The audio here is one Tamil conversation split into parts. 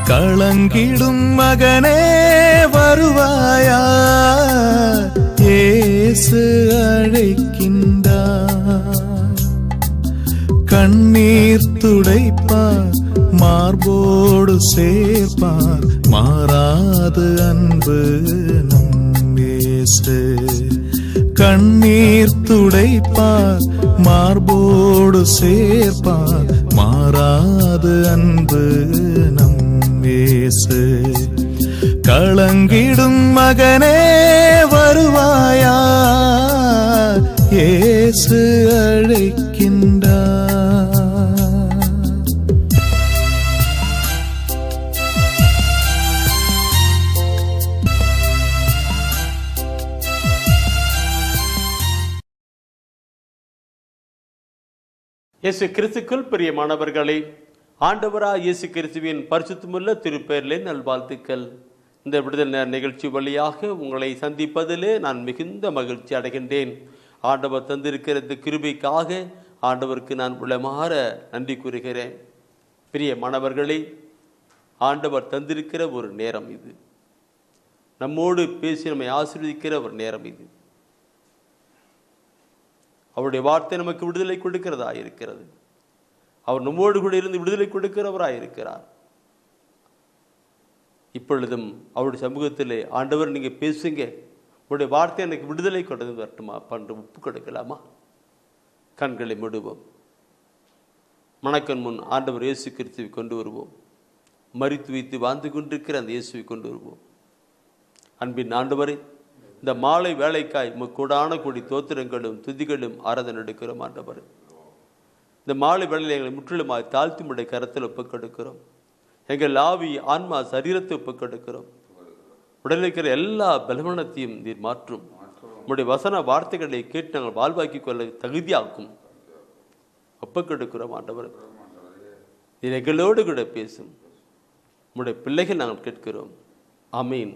களங்கிடும் மகனே வருவாயா, இயேசு அழைக்கின்றார். கண்ணீர் துடைப்பார், மார்போடு சேர்ப்பார், மாறாது அன்பு நம் இயேசு. கண்ணீர் துடைப்பார், மார்போடு சேர்ப்பார், மாறாது அன்பு நம் இயேசு. களங்கிடும் மகனே வருவாயா, இயேசு அழைக்கின்றார். இயேசு கிறிஸ்துக்குள் பிரியமானவர்களே, ஆண்டவராய் இயேசு கிறிஸ்துவின் பரிசுத்தமுள்ள திருப்பெயரிலே நல்வாழ்த்துக்கள். இந்த விடுதலை நேர நிகழ்ச்சி வழியாக உங்களை சந்திப்பதிலே நான் மிகுந்த மகிழ்ச்சி அடைகின்றேன். ஆண்டவர் தந்திருக்கிற இந்த கிருபைக்காக ஆண்டவருக்கு நான் உளமாற நன்றி கூறுகிறேன். பிரியமானவர்களே, ஆண்டவர் தந்திருக்கிற ஒரு நேரம் இது. நம்மோடு பேசி நம்மை ஆசீர்வதிக்கிற ஒரு நேரம் இது. அவருடைய வார்த்தை நமக்கு விடுதலை கொடுக்கிறதா இருக்கிறது. அவர் நம்மோடு கூட இருந்து விடுதலை கொடுக்கிறவராய் இருக்கிறார். இப்பொழுதும் அவருடைய சமூகத்திலே, ஆண்டவர் நீங்க பேசுங்க, உங்களுடைய வார்த்தை எனக்கு விடுதலை கொண்டு வரட்டுமா பன்று ஒப்பு கொடுக்கலாமா? கண்களை மூடுவோம். மணக்கண் முன் ஆண்டவர் இயேசு கிறிஸ்துவை கொண்டு வருவோம். மரித்து வைத்து வாழ்ந்து கொண்டிருக்கிற அந்த இயேசுவை கொண்டு வருவோம். அன்பின் ஆண்டவரே, இந்த மாலை வேலைக்காய் கூடான கூடி தோத்திரங்களும் துதிகளும் ஆராதனை எடுக்கிறோம். ஆண்டவர், இந்த மாலை வேலையில் எங்களை முற்றிலுமாய் தாழ்த்தி முடை கரத்தில் ஒப்புக் கொடுக்கிறோம். எங்கள் ஆவி ஆன்மா சரீரத்தை ஒப்புக் கொடுக்கிறோம். உடலில் இருக்கிற எல்லா பலவீனத்தையும் நீர் மாற்றும். உங்களுடைய வசன வார்த்தைகளை கேட்டு நாங்கள் வாழ்வாக்கி கொள்ள தகுதியாக்கும் ஒப்புக் கொடுக்கிறோம். ஆண்டவர், நீர் எங்களோடு கூட பேசும். உங்களுடைய பிள்ளைகள் நாங்கள் கேட்கிறோம். ஆமீன்,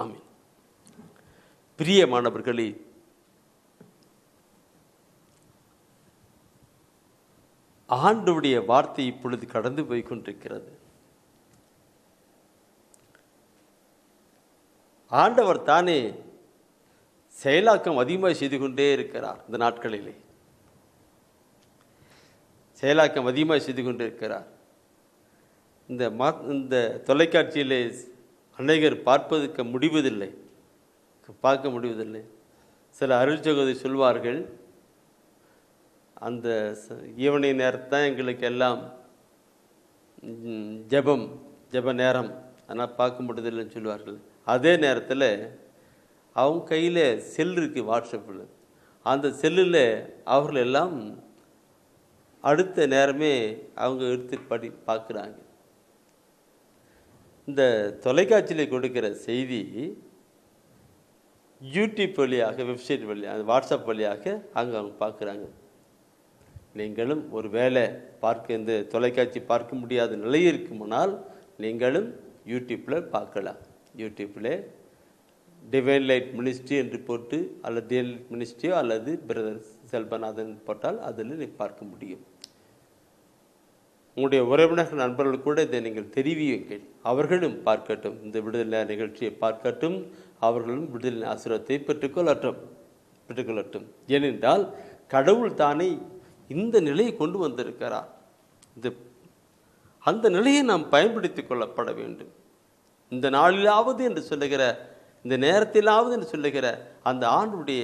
ஆமீன். பிரியமானவர்களே, ஆண்டவருடைய வார்த்தை இப்பொழுது கடந்து போய் கொண்டிருக்கிறது. ஆண்டவர் தானே செயலாக்கம் அதிகமாக செய்து கொண்டே இருக்கிறார். இந்த நாட்களிலே செயலாக்கம் அதிகமாக செய்து கொண்டே இருக்கிறார். இந்த தொலைக்காட்சியிலே அநேகர் பார்ப்பதற்கு முடிவதில்லை, பார்க்க முடிவதில்லை. சில அருள் சகோதரி சொல்வார்கள், அந்த ஈவினிங் நேரத்தான் எங்களுக்கு எல்லாம் ஜெப நேரம், ஆனால் பார்க்க முடியதில்லைன்னு சொல்லுவார்கள். அதே நேரத்தில் அவங்க கையில் செல் இருக்குது, வாட்ஸ்அப்பில். அந்த செல்லில் அவர்கள் எல்லாம் அடுத்த நேரமே அவங்க எடுத்து பார்க்குறாங்க. இந்த தொலைக்காட்சியில் கொடுக்கிற செய்தி யூடியூப் வழியாக, வெப்சைட் வழியாக, வாட்ஸ்அப் வழியாக அங்கே அவங்க பார்க்குறாங்க. நீங்களும் ஒரு வேளை இந்த தொலைக்காட்சி பார்க்க முடியாத நிலை இருக்குமானால் நீங்களும் யூடியூப்பில் பார்க்கலாம். யூடியூப்பில் டிவைன் லைட் மினிஸ்ட்ரி என்று போட்டு, அல்லது டிவைன் லைட் மினிஸ்ட்ரியோ அல்லது பிரதர் செல்வநாதன் போட்டால் அதில் நீ பார்க்க முடியும். உங்களுடைய உறவினர்கள் நண்பர்கள் கூட இதை நீங்கள் தெரிவியுங்கள். அவர்களும் பார்க்கட்டும், இந்த விடுதலை நிகழ்ச்சியை பார்க்கட்டும், அவர்களும் விடுதலை ஆசீர்வாதத்தை பெற்றுக்கொள்ளட்டும். ஏனென்றால் கடவுள் தானே இந்த நிலையை கொண்டு வந்திருக்கிறார். அந்த நிலையை நாம் பயன்படுத்தி கொள்ளப்பட வேண்டும். இந்த நாளிலாவது என்று சொல்லுகிற, இந்த நேரத்திலாவது என்று சொல்லுகிற அந்த ஆண்டுடைய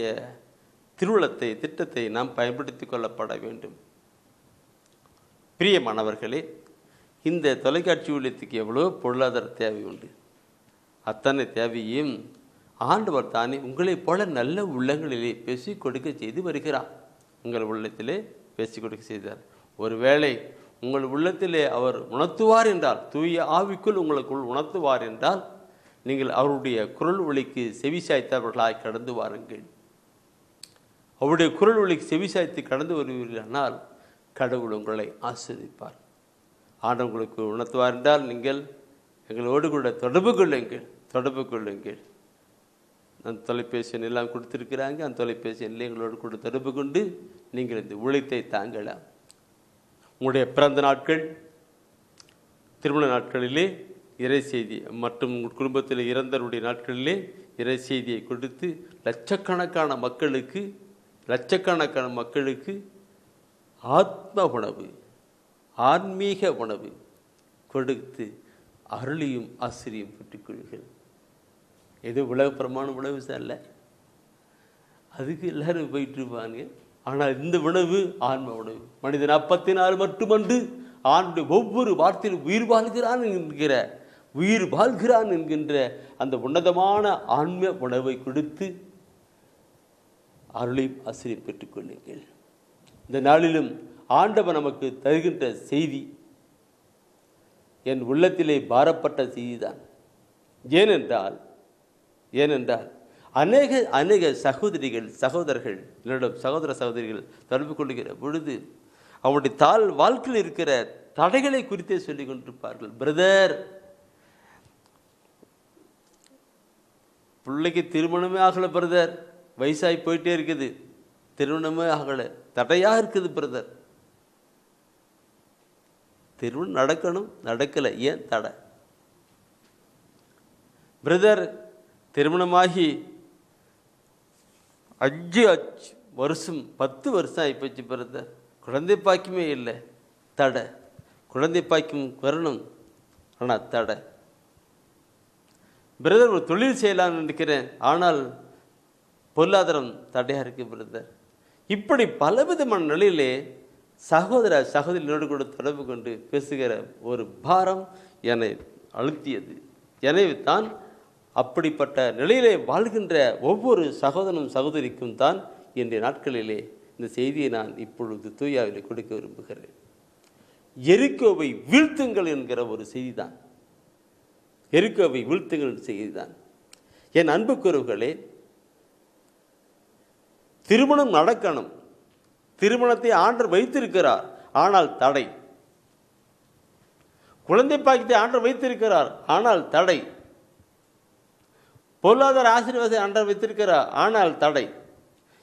திருவுளத்தை, திட்டத்தை நாம் பயன்படுத்தி கொள்ளப்பட வேண்டும். பிரியமானவர்களே, இந்த தொலைக்காட்சி ஊழியத்துக்கு எவ்வளோ பொருளாதார தேவை உண்டு. அத்தனை தேவையும் ஆண்டவர் தானே உங்களைப் போல நல்ல உள்ளங்களிலே பேசி கொடுக்க செய்து வருகிறார். உங்கள் உள்ளத்திலே பேசி கொடுக்க செய்தார். ஒருவேளை உங்கள் உள்ளத்திலே அவர் உணர்த்துவார் என்றால், தூய ஆவிக்குள் உங்களுக்குள் உணர்த்துவார் என்றால், நீங்கள் அவருடைய குரல் ஒலிக்கு செவிசாய்த்தவர்களாய் கடந்து வாருங்கள். அவருடைய குரல் ஒலிக்கு செவிசாய்த்து கடந்து வருவீர்களானால் கடவுள் உங்களை ஆசீர்வதிப்பார். ஆண்டவர் உங்களுக்கு உணர்த்துவார் என்றால் நீங்கள் எங்களோடு கூட தொடர்பு கொள்ளுங்கள். அந்த தொலைபேசி எல்லாம் கொடுத்துருக்கிறாங்க. அந்த தொலைபேசி எங்களோடு கூட தொடர்பு கொண்டு நீங்கள் இந்த உழைத்தை தாங்கலாம். உங்களுடைய பிறந்த நாட்கள், திருமண நாட்களிலே இறை செய்தி மற்றும் குடும்பத்தில் இறந்தவருடைய நாட்களிலே இறை செய்தியை கொடுத்து லட்சக்கணக்கான மக்களுக்கு ஆத்ம உணவு, ஆன்மீக உணவு கொடுத்து அருளியும் ஆசிரியம் பெற்றுக்கொள்வீர்கள். ஏதோ உலகப்பிரமாண உணவு அல்ல, அதுக்கு எல்லாரும் போயிட்டு இருப்பாங்க. ஆனால் இந்த உணவு ஆன்ம உணவு. மனிதன் அப்பத்தினால் மட்டுமன்று ஆண்டு ஒவ்வொரு வார்த்தையிலும் உயிர் வாழ்கிறான் என்கின்ற அந்த உன்னதமான ஆன்ம உணவை கொடுத்து அருளையும் ஆசிரியம் பெற்றுக்கொள்ளுங்கள். இந்த நாளிலும் ஆண்டவர் நமக்கு தருகின்ற செய்தி என் உள்ளத்திலே பாரப்பட்ட செய்திதான். ஏனென்றால் அநேக சகோதரர்கள் என்னிடம் சகோதரிகள் தொடர்பு கொள்ளுகிற பொழுது அவருடைய வாழ்க்கையில் இருக்கிற தடைகளை குறித்தே சொல்லிக் கொண்டிருப்பார்கள். பிரதர், பிள்ளைக்கு திருமணமே ஆகலை பிரதர், வயசாகி போயிட்டே இருக்குது, திருமணமே ஆகலை, தடையாக இருக்குது பிரதர். திருமணம் நடக்கணும், நடக்கலை, ஏன் தடை? பிரதர், திருமணமாகி 5 வருஷம் 10 வருஷம் ஆகிப்போச்சு பிரதர், குழந்தை பாக்கியமே இல்லை, தடை. குழந்தை பாக்கியம் வரணும், ஆனால் தடை. பிரதர், ஒரு தொழில் செய்யலாம்னு நினைக்கிறேன், ஆனால் பொருளாதாரம் தடையாக இருக்கு பிரதர். இப்படி பலவிதமான நிலையிலே சகோதரிகளோடு கூட தொடர்பு கொண்டு பேசுகிற ஒரு பாரம் என்னை அழுத்தியது. எனவே தான் அப்படிப்பட்ட நிலையிலே வாழ்கின்ற ஒவ்வொரு சகோதரிக்கும் தான் இன்றைய நாட்களிலே இந்த செய்தியை நான் இப்பொழுது தூயாவிலே கொடுக்க விரும்புகிறேன். எரிக்கோவை வீழ்த்துங்கள் என்கிற ஒரு செய்தி தான். எரிக்கோவை வீழ்த்துங்கள் செய்தி தான். என் அன்புக்குறவுகளே, திருமணம் நடக்கணும், திருமணத்தை ஆண்டவர் வைத்திருக்கிறார், ஆனால் தடை. குழந்தை பாக்கியத்தை ஆண்டவர் வைத்திருக்கிறார், ஆனால் தடை. பொருளாதார ஆசீர்வாதத்தை ஆண்டவர் வைத்திருக்கிறார், ஆனால் தடை.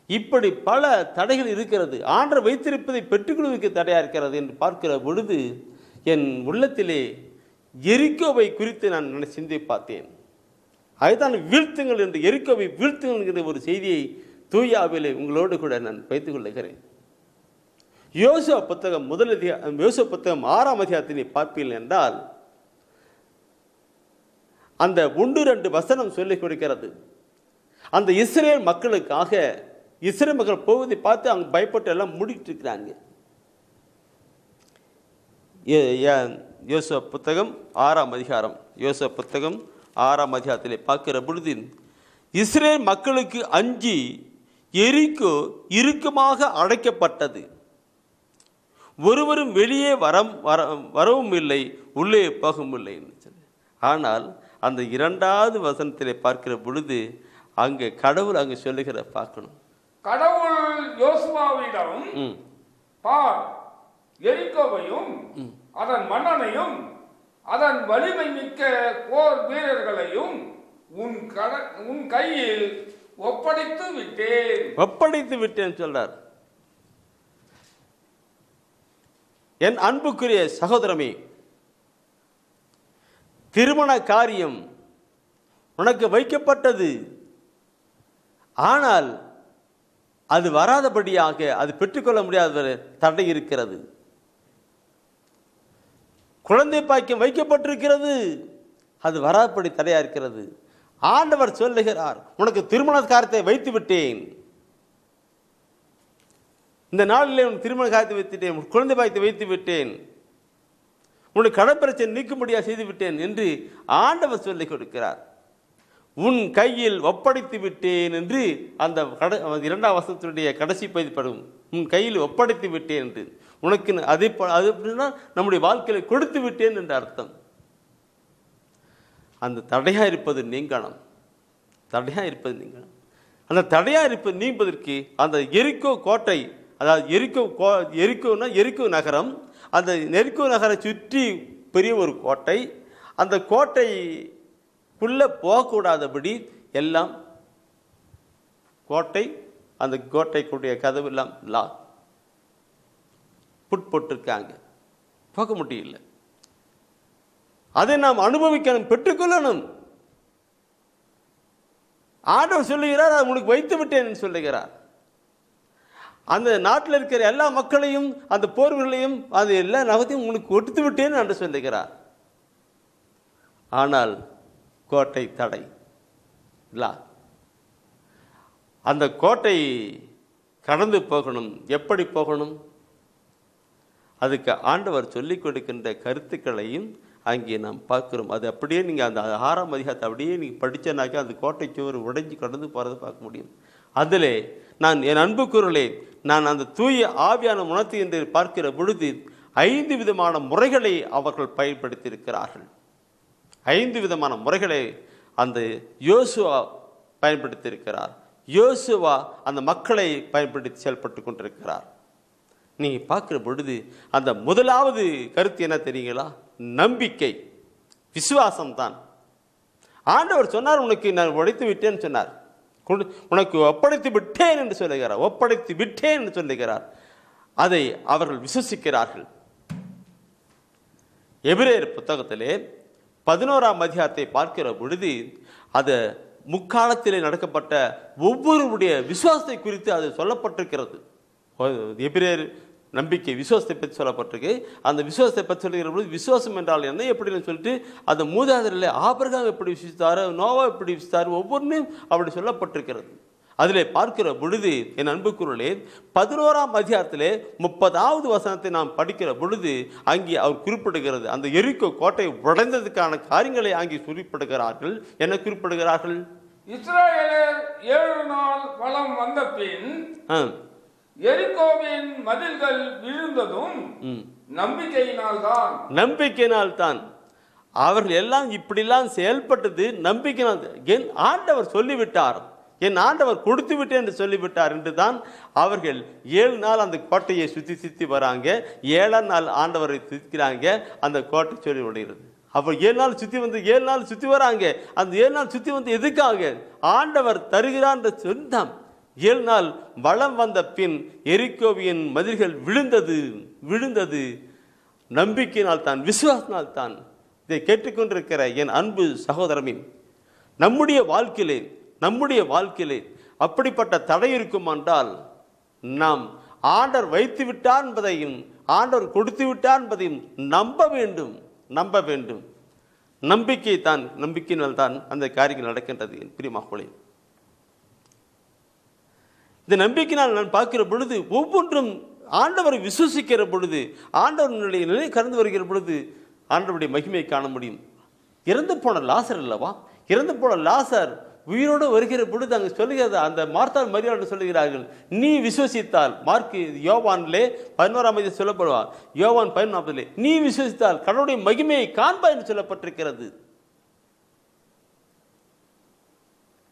இப்படி பல தடைகள் இருக்கிறது. ஆண்டவர் வைத்திருப்பதை பெற்றுக்கொள்வதற்கு தடையாக இருக்கிறது என்று பார்க்கிற பொழுது என் உள்ளத்திலே எரிக்கோவை குறித்து நான் சிந்தி பார்த்தேன். அதுதான் வீழ்த்துங்கள் என்று, எரிக்கோவை வீழ்த்துங்கள் என்கிற ஒரு செய்தியை தூயாவிலே உங்களோடு கூட நான் வைத்துக் கொள்ளுகிறேன். யோசுவா புத்தகம் 6ஆம் அதிகாரத்தினை பார்ப்பீர்கள் என்றால் அந்த 1-2 வசனம் சொல்லிக் கொடுக்கிறது. அந்த இஸ்ரேல் மக்களுக்காக இஸ்ரேல் மக்கள் போவதை பார்த்து அவங்க பயப்பட்டு எல்லாம் மூடிட்டு இருக்கிறாங்க. யோசுவா புத்தகம் 6ஆம் அதிகாரம், யோசுவா புத்தகம் 6ஆம் அதிகாரத்திலே பார்க்கிற பொழுது இஸ்ரேல் மக்களுக்கு அஞ்சி எரிக்கோ இறுக்கமாக அடைக்கப்பட்டது, ஒருவரும் வெளியே வரவும் இல்லை, உள்ளே போகவும் இல்லை. ஆனால் அந்த 2வது வசனத்திலே பார்க்கிற பொழுது அங்கே கடவுள் அங்கே சொல்லுகிற பார்க்கணும். கடவுள் யோசுவாவிடம், பார், எரிக்கோவையும் அதன் மன்னனையும் அதன் வலிமை மிக்க போர் வீரர்களையும் உன் கையில் ஒப்படைத்து விட்டேன் சொல்றார். என் அன்புக்குரிய சகோதரமே, திருமண காரியம் உனக்கு வைக்கப்பட்டது, ஆனால் அது வராதபடியாக, அது பெற்றுக்கொள்ள முடியாத தடை இருக்கிறது. குழந்தை பாக்கியம் வைக்கப்பட்டிருக்கிறது, அது வராதபடி தடையா இருக்கிறது. ஆண்டவர் சொல்லுகிறார், உனக்கு திருமண காரியத்தை வைத்து விட்டேன், இந்த நாளிலே உன் திருமண காரியத்தை வைத்துவிட்டேன், குழந்தை பாக்கியத்தை வைத்து விட்டேன், உனக்கு கடற்பிரச்சனை நீக்கும்படியாக செய்து விட்டேன் என்று ஆண்டவர் சொல்லிக் கொடுக்கிறார். உன் கையில் ஒப்படைத்து விட்டேன் என்று அந்த 2ஆம் வசனத்தினுடைய கடைசி பதிப்படும், உன் கையில் ஒப்படைத்து விட்டேன் என்று. உனக்கு அது அப்படின்னா நம்முடைய வாழ்க்கையில கொடுத்து விட்டேன் என்ற அர்த்தம். அந்த தடையா இருப்பது நீங்கணும், தடையா இருப்பது நீங்கணும். அந்த தடையா இருப்பது நீங்குவதற்கு அந்த எரிக்கோ கோட்டை, அதாவது எரிக்கோ நகரம், அந்த எரிக்கோ நகரை சுற்றி பெரிய ஒரு கோட்டை, அந்த கோட்டைக்குள்ளே போகக்கூடாதபடி எல்லாம் கோட்டை, அந்த கோட்டைக்குடைய கதவு எல்லாம் போட்டிருக்காங்க, போக முடியல. அதை நாம் அனுபவிக்கணும், பெற்றுக்கொள்ளணும். ஆண்டவர் சொல்லுகிறார், அதை உனக்கு வைத்து விட்டேன் சொல்லுகிறார். அந்த நாட்டில் இருக்கிற எல்லா மக்களையும், அந்த போர்களையும், அது எல்லா நகத்தையும் உனக்கு கொடுத்து விட்டேன் என்று சொல்லுகிறார். ஆனால் கோட்டை தடை இல்ல. அந்த கோட்டை கடந்து போகணும். எப்படி போகணும்? அதுக்கு ஆண்டவர் சொல்லிக் கொடுக்கின்ற கருத்துக்களையும் அங்கே நாம் பார்க்கிறோம். அது அப்படியே நீங்கள் அந்த 6ஆம் அதிகாரத்தை அப்படியே நீங்கள் படித்தனாக்கா அந்த கோட்டை சுவர் உடைஞ்சு கடந்து போகிறத பார்க்க முடியும். அதில் நான் என் அன்புக்குறளே, நான் அந்த தூய ஆவியான உணர்த்து என்று பார்க்கிற பொழுது 5 விதமான முறைகளை அவர்கள் பயன்படுத்தியிருக்கிறார்கள். 5 விதமான முறைகளை அந்த யோசுவா பயன்படுத்தியிருக்கிறார். யோசுவா அந்த மக்களை பயன்படுத்தி செயல்பட்டு கொண்டிருக்கிறார். நீங்கள் பார்க்குற பொழுது அந்த முதலாவது கருத்து என்ன தெரியுங்களா? நம்பிக்கை, விசுவாசம்தான். ஆண்டவர் சொன்னார், உனக்கு நான் உடைத்து விட்டேன்னு சொன்னார். உனக்கு ஒப்படைத்து விட்டேன் என்று சொல்லுகிறார். ஒப்படைத்து விட்டேன் என்று சொல்லுகிறார். அதை அவர்கள் விசுவசிக்கிறார்கள். எபிரேயர் புத்தகத்திலே 11ஆம் அதிகாரத்தை பார்க்கிற பொழுது அது முக்காலத்திலே நடக்கப்பட்ட ஒவ்வொருடைய விசுவாசத்தை குறித்து அது சொல்லப்பட்டிருக்கிறது. எபிரேயர் நம்பிக்கை விசுவாசத்தை பற்றி சொல்லப்பட்டிருக்கு. அந்த விசுவாசத்தை பற்றி சொல்லுகிற பொழுது விசுவாசம் என்றால் என்ன, எப்படின்னு சொல்லிட்டு அந்த மூதாதையரில் ஆபிரகாம் எப்படி விசுவாசித்தார், நோவா எப்படி விசுவாசித்தார், ஒவ்வொன்றையும் அப்படி சொல்லப்பட்டிருக்கிறது. அதிலே பார்க்கிற பொழுது என் அன்புக்குறளே 11ஆம் அதிகாரத்திலே 30வது வசனத்தை நாம் படிக்கிற பொழுது அங்கே அவர் குறிப்பிடுகிறது. அந்த எரிக்கோ கோட்டை உடைந்ததுக்கான காரியங்களை அங்கே குறிப்பிடுகிறார்கள். என்ன குறிப்பிடுகிறார்கள்? இஸ்ரவேலர் 7 நாள் வலம் வந்த பின் எரிகோவின் மதில்கள் விழுந்ததும் நம்பிக்கையினால்தான். நம்பிக்கையினால்தான் அவர்கள் எல்லாம் இப்படிலாம் செயல்பட்டது நம்பிக்கையினால். என் ஆண்டவர் சொல்லிவிட்டார், என் ஆண்டவர் கொடுத்து விட்டேன் என்று சொல்லிவிட்டார் என்று தான் அவர்கள் 7 நாள் அந்த கோட்டையை சுற்றி வராங்க. 7ஆம் நாள் ஆண்டவரை சுற்றிக்கிறாங்க. அந்த கோட்டை சொல்லி விடுகிறது. அப்போ 7 நாள் சுற்றி வந்து 7 நாள் சுற்றி வராங்க. அந்த 7 நாள் சுற்றி வந்து எதுக்காக? ஆண்டவர் தருகிறான் என்று சொன்னான். 7 நாள் வளம் வந்த பின் எரிகோவின் மதில்கள் விழுந்தது நம்பிக்கையினால் தான், விசுவாசத்தினால் தான். இதை கேட்டுக்கொண்டிருக்கிற என் அன்பு சகோதரமே, நம்முடைய வாழ்க்கையிலே அப்படிப்பட்ட தடை இருக்கும் என்றால் நாம் ஆண்டவர் வைத்து விட்டார் என்பதையும் ஆண்டவர் கொடுத்து விட்டார் என்பதையும் நம்ப வேண்டும். நம்பிக்கையினால் தான் அந்த காரியங்கள் நடக்கின்றது. பிரியமானவர்களே, இந்த நம்பிக்கையினால் நான் பார்க்கிற பொழுது ஒவ்வொன்றும் ஆண்டவரை விசுவசிக்கிற பொழுது, ஆண்டவனுடைய நிலை கடந்து வருகிற பொழுது ஆண்டவருடைய மகிமையை காண முடியும். இறந்து போன லாசர் அல்லவா? இறந்து போன லாசர் உயிரோடு வருகிற பொழுது அங்கே சொல்லுகிறது, அந்த மார்த்தாள் மரியாதை சொல்லுகிறார்கள், நீ விசுவசித்தால், யோவானிலே 11ஆம் அதிகாரத்தில் சொல்லப்படுவார், யோவான் 11 நீ விசுவசித்தால் கடவுளுடைய மகிமையை காண்பாய் என்று சொல்லப்பட்டிருக்கிறது.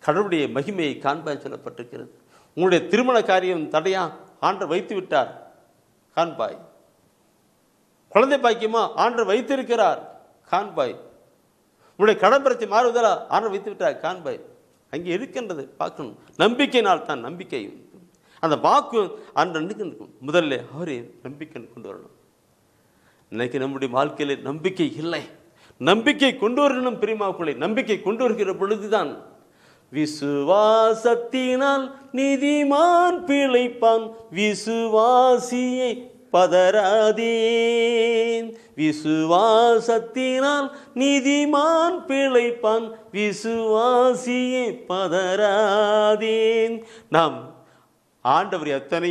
கடவுளுடைய மகிமையை காண்பாய் சொல்லப்பட்டிருக்கிறது. உங்களுடைய திருமண காரியம் தடையா? ஆண்டவர் வைத்து விட்டார், காண்பாய். குழந்தை பாக்கியமா? ஆண்டவர் வைத்திருக்கிறார், காண்பாய். உங்களுடைய கடன் பிரச்சனை மாறுவதால் ஆண்டவர் வைத்து விட்டார், காண்பாய். அங்கே இருக்கின்றது பார்க்கணும். நம்பிக்கையினால் தான். நம்பிக்கை அந்த வாக்கு ஆண்டு முதல்ல அவரே நம்பிக்கை கொண்டு வரணும். இன்னைக்கு நம்முடைய வாழ்க்கையில நம்பிக்கை இல்லை. நம்பிக்கை கொண்டு வரணும். பிரியமானவர்களே, நம்பிக்கை கொண்டு வருகிற பொழுதுதான் விசுவாசத்தினால் நீதிமான் பிழைப்பான், விசுவாசியை பதறாதேன். விசுவாசத்தினால் நீதிமான் பிழைப்பான், விசுவாசியை பதறாதேன். நாம் ஆண்டவர் எத்தனை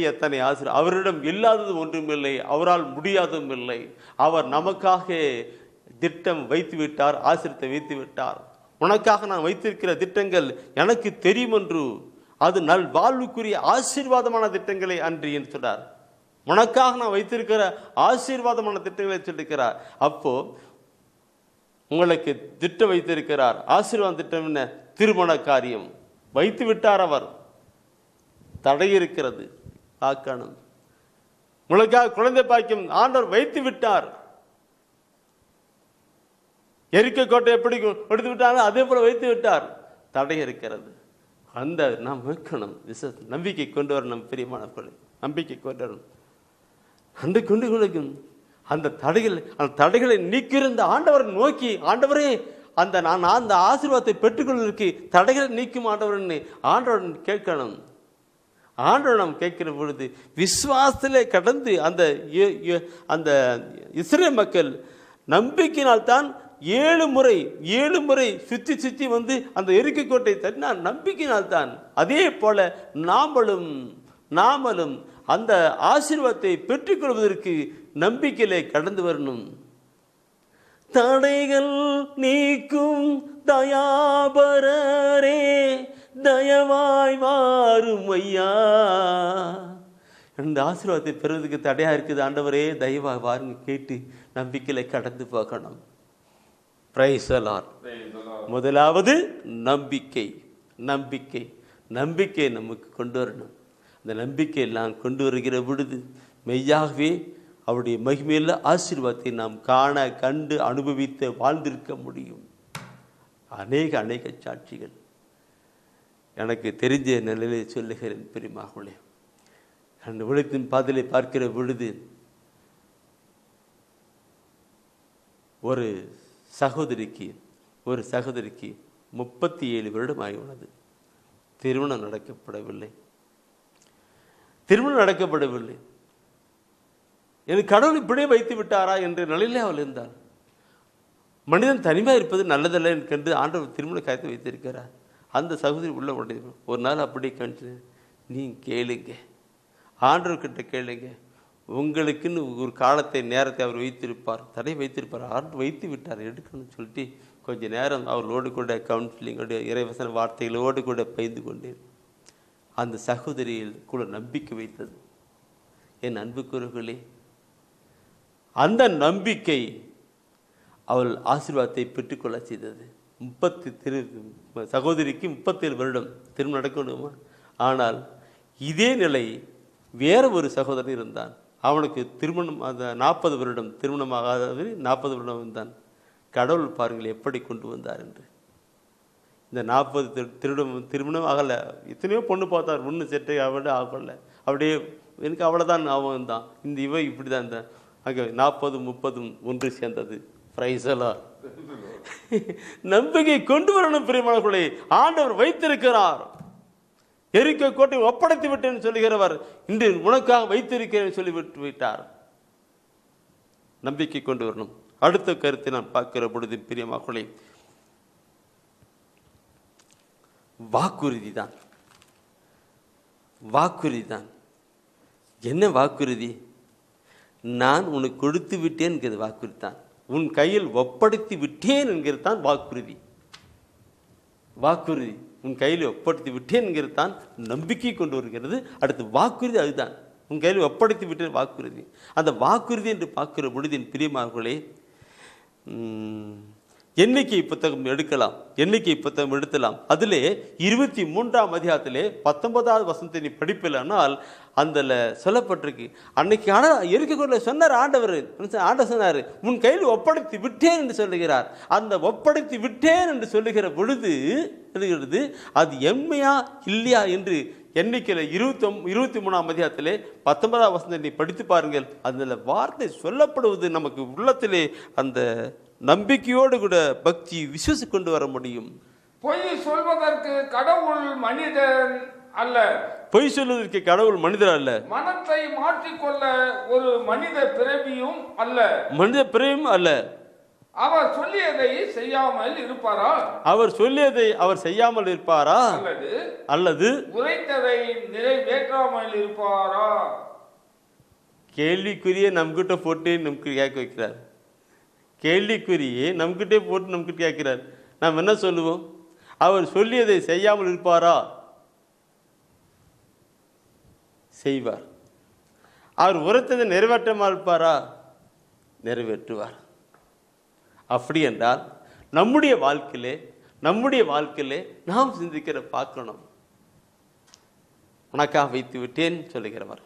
ஆசிரியர், அவரிடம் இல்லாதது ஒன்றுமில்லை, அவரால் முடியாததும் இல்லை. அவர் நமக்காக திட்டம் வைத்து விட்டார், ஆசிரியத்தை வைத்து விட்டார். உனக்காக நான் வைத்திருக்கிற திட்டங்கள் எனக்கு தெரியும் என்று, அது நல் வாழ்வுக்குரிய ஆசீர்வாதமான திட்டங்களை அன்றி என்று சொன்னார். உனக்காக நான் வைத்திருக்கிற ஆசீர்வாதமான திட்டங்களை சொல்லியிருக்கிறார். அப்போ உங்களுக்கு திட்டம் வைத்திருக்கிறார். ஆசீர்வாத திட்டம் என்ன? திருமண காரியம் வைத்து விட்டார். அவர் தடை இருக்கிறது, பார்க்கணும். உங்களுக்காக குழந்தை பாக்கியம் ஆண்டவர் வைத்து விட்டார். எரிக்கோ கோட்டை எப்படி எடுத்து விட்டாலும் அதே போல வைத்து விட்டார். தடை இருக்கிறது. அந்த நாம் வைக்கணும். நம்பிக்கை கொண்டு வரணும். பிரியமானவர்களே, நம்பிக்கை கொண்டு வரணும். அந்த கொண்டு கொடுக்கும் அந்த தடைகளை நீக்கிற அந்த ஆண்டவரை நோக்கி, ஆண்டவரே நான் அந்த ஆசீர்வாதத்தை பெற்றுக்கொள்வதற்கு தடைகளை நீக்கும் ஆண்டவர்னு ஆண்டவர் கேட்கணும். ஆண்டவர் நாம் கேட்கிற பொழுது விசுவாசத்திலே கடந்து அந்த இஸ்ரேல் மக்கள் நம்பிக்கையினால்தான் 7 முறை சுத்தி வந்து அந்த எரிக்கை கோட்டை தட்டினார். நம்பிக்கையினால்தான். அதே போல நாமளும் அந்த ஆசீர்வாதத்தை பெற்றுக்கொள்வதற்கு நம்பிக்கையிலே கடந்து வரணும். தடைகள் நீக்கும் தயாபரரே தயவாய் வாரும் ஐயா. இந்த ஆசீர்வாதத்தை பெறுவதற்கு தடையா இருக்குது ஆண்டவரே தயவாய் வாருங்க கேட்டு நம்பிக்கையில கடந்து போகணும். Praise the Lord. முதலாவது நம்பிக்கை நமக்கு கொண்டு வரணும். அந்த நம்பிக்கை நான் கொண்டு வருகிற பொழுது மெய்யாகவே அவருடைய மகிமையுள்ள ஆசீர்வாதத்தை நாம் காண கண்டு அனுபவித்து வாழ்ந்திருக்க முடியும். அநேக சாட்சிகள் எனக்கு தெரிஞ்ச நிலையிலே சொல்லுகிறேன். பெரியமாகவே அந்த உலகத்தின் பாதையை பார்க்கிற பொழுது ஒரு சகோதரிக்கு 37 வருடம் ஆகியுள்ளது. திருமணம் நடக்கப்படவில்லை. எனக்கு கடவுள் இப்படியே வைத்து விட்டாரா என்ற நிலையிலே அவள் இருந்தாள். மனிதன் தனிமையாக இருப்பது நல்லதல்ல என்று ஆண்டவர் திருமண காயத்தை வைத்திருக்கிறார். அந்த சகோதரி உள்ள ஒரு நாள் அப்படியே கணிச்சு, நீ கேளுங்க, ஆண்டவர்கிட்ட கேளுங்க, உங்களுக்குன்னு ஒரு காலத்தை நேரத்தை அவர் வைத்திருப்பார், தடை வைத்திருப்பார். ஆண்டு வைத்து விட்டார், எடுக்கணும்னு சொல்லிட்டு கொஞ்ச நேரம் அவர்களோடு கூட கவுன்சிலிங்கோட இறைவசன வார்த்தைகளோடு கூட பயிர்ந்து கொண்டேன். அந்த சகோதரியில் கூட நம்பிக்கை வைத்தது. என் அன்புக்குறவுகளே, அந்த நம்பிக்கை அவள் ஆசீர்வாதத்தை பெற்றுக்கொள்ள செய்தது. சகோதரிக்கு 37 வருடம் திருமணம் நடக்கணுமா? ஆனால் இதே நிலை வேற ஒரு சகோதரன் இருந்தான். அவனுக்கு திருமணம் அந்த 40 வருடம் திருமணமாகாதது 40 வருடம் இருந்தான். கடவுள் பாருங்கள் எப்படி கொண்டு வந்தார் என்று. இந்த 40 திருமணம் ஆகலை. எத்தனையோ பொண்ணு பார்த்தார், ஒன்று செட்டை ஆகலை. அப்படியே எனக்கு அவ்வளோதான் ஞாபகம் தான். இந்த இவை இப்படி தான் இருந்தான். அங்கே 40, 30 ஒன்று சேர்ந்தது. பிரைஸலா. நம்பிக்கை கொண்டு வரணும் பிரியமானவர்களே. ஆண்டவர் வைத்திருக்கிறார். எரிக்கை கோட்டை ஒப்படைத்து விட்டேன்னு சொல்லுகிறவர் இன்று உனக்காக வைத்திருக்கிறேன் சொல்லி விட்டார். நம்பிக்கை கொண்டு வரணும். அடுத்த கருத்தை நான் பார்க்கிற பொழுது பிரியமானவர்களே, வாக்குறுதி தான். என்ன வாக்குறுதி? நான் உனக்கு கொடுத்து விட்டேன் என்கிறது வாக்குறுதி தான். உன் கையில் ஒப்படைத்து விட்டேன் என்கிறது தான் வாக்குறுதி. உன் கையில் ஒப்படைத்து விட்டேன் என்கிறது தான் நம்பிக்கை கொண்டு வருகிறது. அடுத்து வாக்குறுதி அதுதான். உன் கையில் ஒப்படைத்து விட்டேன் வாக்குறுதி. அந்த வாக்குறுதி என்று பார்க்கிற பொழுது என் பிரியமானவர்களே, எண்ணிக்கை புத்தகம் எடுக்கலாம். அதிலே 23ஆம் அதிகாரத்திலே 19வது வசனத்தை நீ படிப்பில்லைனால் அதில் சொல்லப்பட்டிருக்கு. அன்னைக்கு எரிக்கை சொன்னார் ஆண்டவர் சொன்னார், உன் கையில் ஒப்படைத்து விட்டேன் என்று சொல்லுகிறார். அந்த ஒப்படைத்து விட்டேன் என்று சொல்லுகிற பொழுது அது எம்மையா இல்லையா என்று எண்ணிக்கையில் 23ஆம் அதிகாரத்திலே 19வது வசனத்தை நீ படித்து பாருங்கள். அதில் வார்த்தை சொல்லப்படுவது நமக்கு உள்ளத்திலே அந்த நம்பிக்கையோடு கூட பக்தி விசுவாசி கொண்டு வர முடியும். பொய் சொல்வதற்கு கடவுள் மனிதன் அல்ல. பொய் சொல்வதற்கு கடவுள் மனிதர் அல்ல. மனத்தை மாற்றிக்கொள்ள ஒரு மனித பிறவியும் அல்ல. அவர் சொல்லியதை செய்யாமல் இருப்பாரா? அல்லது உரைத்ததை நிறைவேற்றாமல் இருப்பாரா? கேள்விக்குரிய நம்மகிட்ட போட்டு நமக்கு கேட்க வைக்கிறார். கேள்விக்குரியே நம்மகிட்டே போட்டு நம்மகிட்ட கேட்கிறார். நாம் என்ன சொல்லுவோம்? அவர் சொல்லியதை செய்யாமல் இருப்பாரா? செய்வார். அவர் உரைத்ததை நிறைவேற்றாமல் இருப்பாரா? நிறைவேற்றுவார். அப்படி என்றால் நம்முடைய வாழ்க்கையிலே நாம் சிந்திக்கிற பார்க்கணும். உனக்காக வைத்து விட்டேன் சொல்லுகிறவர்,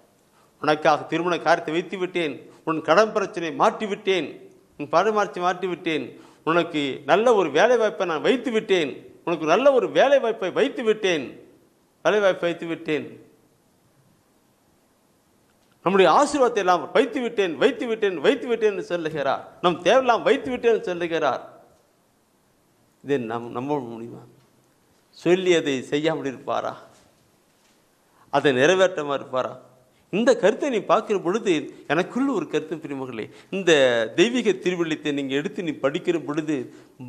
உனக்காக திருமண காரியத்தை வைத்து விட்டேன், உன் கடன் பிரச்சனை மாற்றிவிட்டேன், உன் பரிமாற்றி மாற்றிவிட்டேன், உனக்கு நல்ல ஒரு வேலை வாய்ப்பை நான் வைத்து விட்டேன், உனக்கு நல்ல ஒரு வேலை வாய்ப்பை வைத்து விட்டேன். நம்முடைய ஆசீர்வாதத்தை எல்லாம் வைத்து விட்டேன் வைத்து விட்டேன் வைத்து விட்டேன் என்று சொல்லுகிறார். நம் தேவையெல்லாம் வைத்து விட்டேன் சொல்லுகிறார். இதை நம்ப முடியுமா? சொல்லி அதை செய்யாமல் இருப்பாரா? அதை நிறைவேற்றாமல் இருப்பாரா? இந்த கருத்தை நீ பார்க்கிற பொழுது எனக்குள்ள ஒரு கருத்து பிரிமகளே, இந்த தெய்வீக திருவிழித்தை நீங்கள் எடுத்து நீ படிக்கிற பொழுது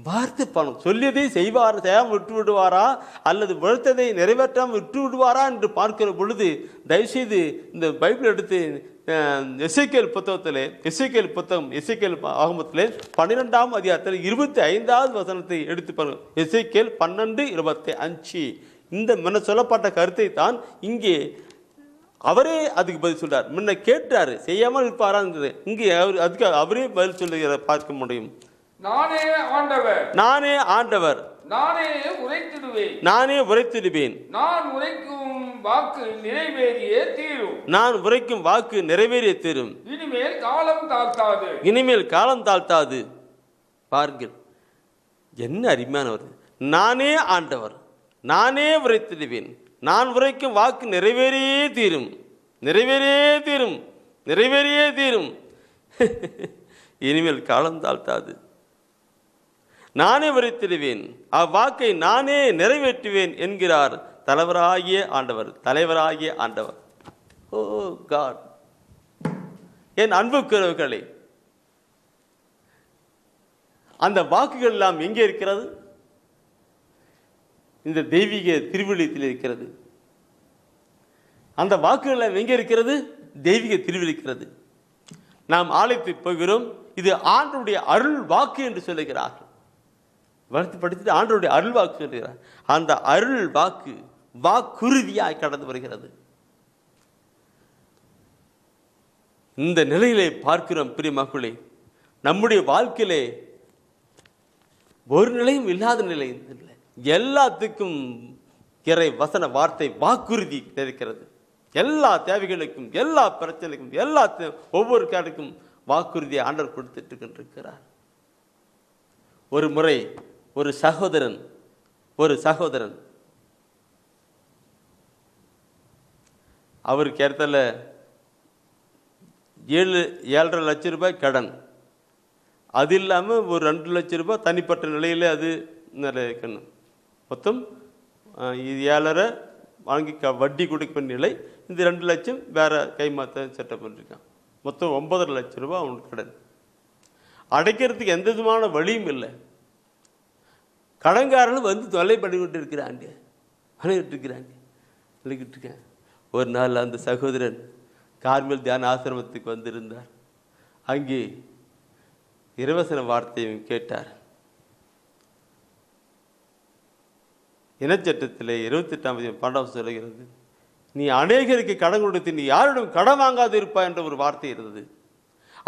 வார்த்தை பானம் சொல்லியதை செய்வார் செய்யாமல் விட்டு விடுவாரா அல்லது வளர்த்ததை நிறைவேற்றாமல் விட்டு விடுவாரா என்று பார்க்கிற பொழுது தயவுசெய்து இந்த பைபிள் எடுத்து எசேக்கியேல் புத்தகத்திலே எசேக்கியேல் ஆகமத்திலே 12ஆம் அதிகாரத்தில் 25வது வசனத்தை எடுத்து பாருங்கள். எசேக்கியேல் 12:25 இந்த முன்ன சொல்லப்பட்ட கருத்தை தான் இங்கே அவரே அதுக்கு பதில் சொல்றார். முன்ன கேட்டாரு செய்யாமல் இருப்பாரா, இங்கே அதுக்கு அவரே பதில் சொல்லுகிற பார்க்க முடியும். நானே ஆண்டவர், நானே ஆண்டவர், நானே உரைத்திடுவேன், நானே உரைத்திடுவேன், நான் உரைக்கும் வாக்கு நிறைவேறியே தீரும், நான் உரைக்கும் வாக்கு நிறைவேறியே தீரும், இனிமேல் காலம் தாழ்த்தாது, இனிமேல் காலம் தாழ்த்தாது. பாருங்கள் என்ன அருமையானவர். நானே ஆண்டவர், நானே உரைத்திடுவேன், நான் உரைக்கும் வாக்கு நிறைவேறியே தீரும், நிறைவேறியே தீரும், நிறைவேறியே தீரும், இனிமேல் காலம் தாழ்த்தாது. நானே உரைத்திடுவேன், அவ்வாக்கை நானே நிறைவேற்றுவேன் என்கிறார் தலைவராகிய ஆண்டவர், தலைவராகிய ஆண்டவர். ஓ காட், என் அன்புக்குறவுகளே, அந்த வாக்குகள் எல்லாம் எங்கே இருக்கிறது? இந்த தெய்வீக திருவிழியத்தில் இருக்கிறது. அந்த வாக்குகள் எல்லாம் எங்கே இருக்கிறது? தெய்வீக திருவிழிக்கிறது. நாம் ஆலயத்துக்கு போகிறோம், இது ஆண்டவருடைய அருள் வாக்கு என்று சொல்லுகிறார்கள். வளர்த்து படித்து ஆண்டவருடைய அருள் வாக்கு சொல்லுகிறார். அந்த அருள் வாக்கு வாக்குறுதியாய் கடந்து வருகிறது. இந்த நிலையிலே பார்க்கிறோம் பிரியமக்களே, நம்முடைய வாழ்க்கையிலே ஒரு நிலையும் இல்லாத நிலை இல்லை. எல்லாத்துக்கும் இறை வசன வார்த்தை வாக்குறுதி இருக்கிறது. எல்லா தேவைகளுக்கும், எல்லா பிரச்சனைக்கும், எல்லா ஒவ்வொரு கேடுக்கும் வாக்குறுதியை ஆண்டவர் கொடுத்துட்டு கொண்டிருக்கிறார். ஒரு முறை ஒரு சகோதரன் அவருக்கு ஏற்றால 7.5 லட்சம் ரூபாய் கடன், அது இல்லாமல் ஒரு 2 லட்சம் ரூபாய் தனிப்பட்ட நிலையில் அது இருக்கணும். மொத்தம் 7.5 வாங்கி வட்டி கொடுக்க நிலை, இந்த 2 லட்சம் வேற கைமாற்ற செட்டப் பண்ணிருக்கான். மொத்தம் 9.5 லட்சம் ரூபாய் அவனுக்கு கடன். அடைக்கிறதுக்கு எந்த விதமான வழியும் இல்லை. கடன்காரர்கள் வந்து தொல்லை பண்ணிக்கிட்டு இருக்கிறாங்க. ஒரு நாள் அந்த சகோதரன் கார்மேல் தியான ஆசிரமத்துக்கு வந்திருந்தார். அங்கே இறைவசன வார்த்தையும் கேட்டார். இனச்சட்டத்தில் 28ஆம் அதிகாரம் 12 சொல்லுகிறது, நீ அநேகருக்கு கடன் கொடுத்து நீ யாரிடம் கடன் வாங்காது இருப்பாய் என்ற ஒரு வார்த்தை இருந்தது.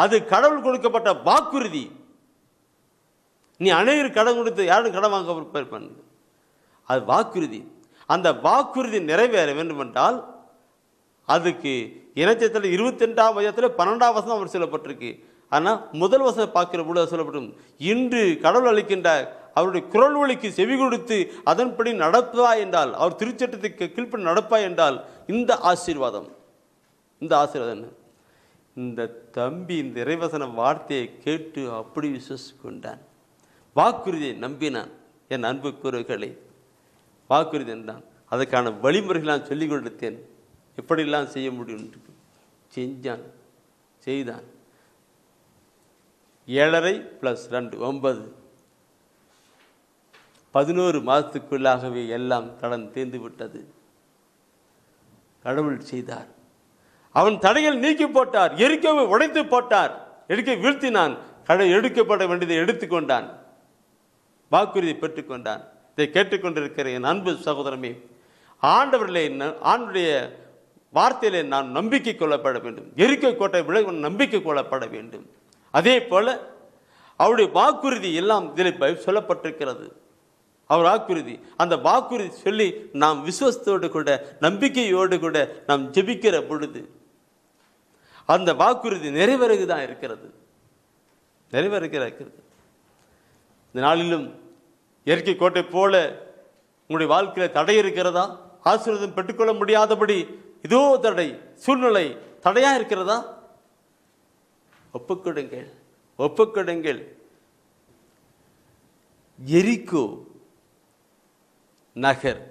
அது கடவுள் கொடுக்கப்பட்ட வாக்குறுதி. நீ அநேகருக்கு கடன் கொடுத்து யாரும் கடன் வாங்க இருப்பான், அது வாக்குறுதி. அந்த வாக்குறுதி நிறைவேற வேண்டும் என்றால் அதுக்கு இனச்சட்டத்தில் 22ஆம் அதிகாரத்தில் 12ஆம் வசனம் அவர் சொல்லப்பட்டிருக்கு. ஆனால் முதல் வசனம் பார்க்கிற பொழுது சொல்லப்படும், இன்று கடவுள் அளிக்கின்ற அவருடைய குரல் ஒலிக்கு செவி கொடுத்து அதன்படி நடப்பா என்றால், அவர் திருச்சட்டத்துக்கு கீழ்ப்படி நடப்பா என்றால் இந்த ஆசீர்வாதம் இந்த தம்பி இந்த இறைவசன வார்த்தையை கேட்டு அப்படி விசுவாசி கொண்டான். வாக்குறுதியை நம்பினான். என் அன்பு கூறுகளே, வாக்குறுதி என்றான். அதற்கான வழிமுறைகள் நான் சொல்லிக் கொடுத்தேன், எப்படியெல்லாம் செய்ய முடியும். செய்தான். 7.5 + 2 9, 11 மாதத்துக்குள்ளாகவே எல்லாம் கடன் தீர்ந்து விட்டது. கடவுள் செய்தார். அவன் தடைகள் நீக்கி போட்டார், எரிக்கவை உடைத்து போட்டார், எடுக்க வீழ்த்தினான். எடுக்கப்பட வேண்டியதை எடுத்துக்கொண்டான், வாக்குறுதியை பெற்றுக்கொண்டான். இதை கேட்டுக்கொண்டிருக்கிற என் அன்பு சகோதரமே, ஆண்டுடைய வார்த்தையிலே நான் நம்பிக்கை கொள்ளப்பட வேண்டும். எரிக்கை கோட்டை விட நம்பிக்கை கொள்ளப்பட வேண்டும். அதே போல அவருடைய வாக்குறுதி எல்லாம் இதில் சொல்லப்பட்டிருக்கிறது. அவர் வாக்குறுதி, அந்த வாக்குறுதி சொல்லி நாம் விசுவாசத்தோடு கூட நம்பிக்கையோடு கூட நாம் ஜெபிக்கிற பொழுது அந்த வாக்குறுதி நிறைவேறுதான் இருக்கிறது. இந்த நாளிலும் இயற்கை கோட்டை போல உங்களுடைய வாழ்க்கையில தடை இருக்கிறதா? ஆசீர்வாதம் பெற்றுக்கொள்ள முடியாதபடி இதோ தடை, சூழ்நிலை, தடையா இருக்கிறதா? ஒப்புக்கொடுங்கள், ஒப்புக்கொடுங்கள். எரிகோ நகர்,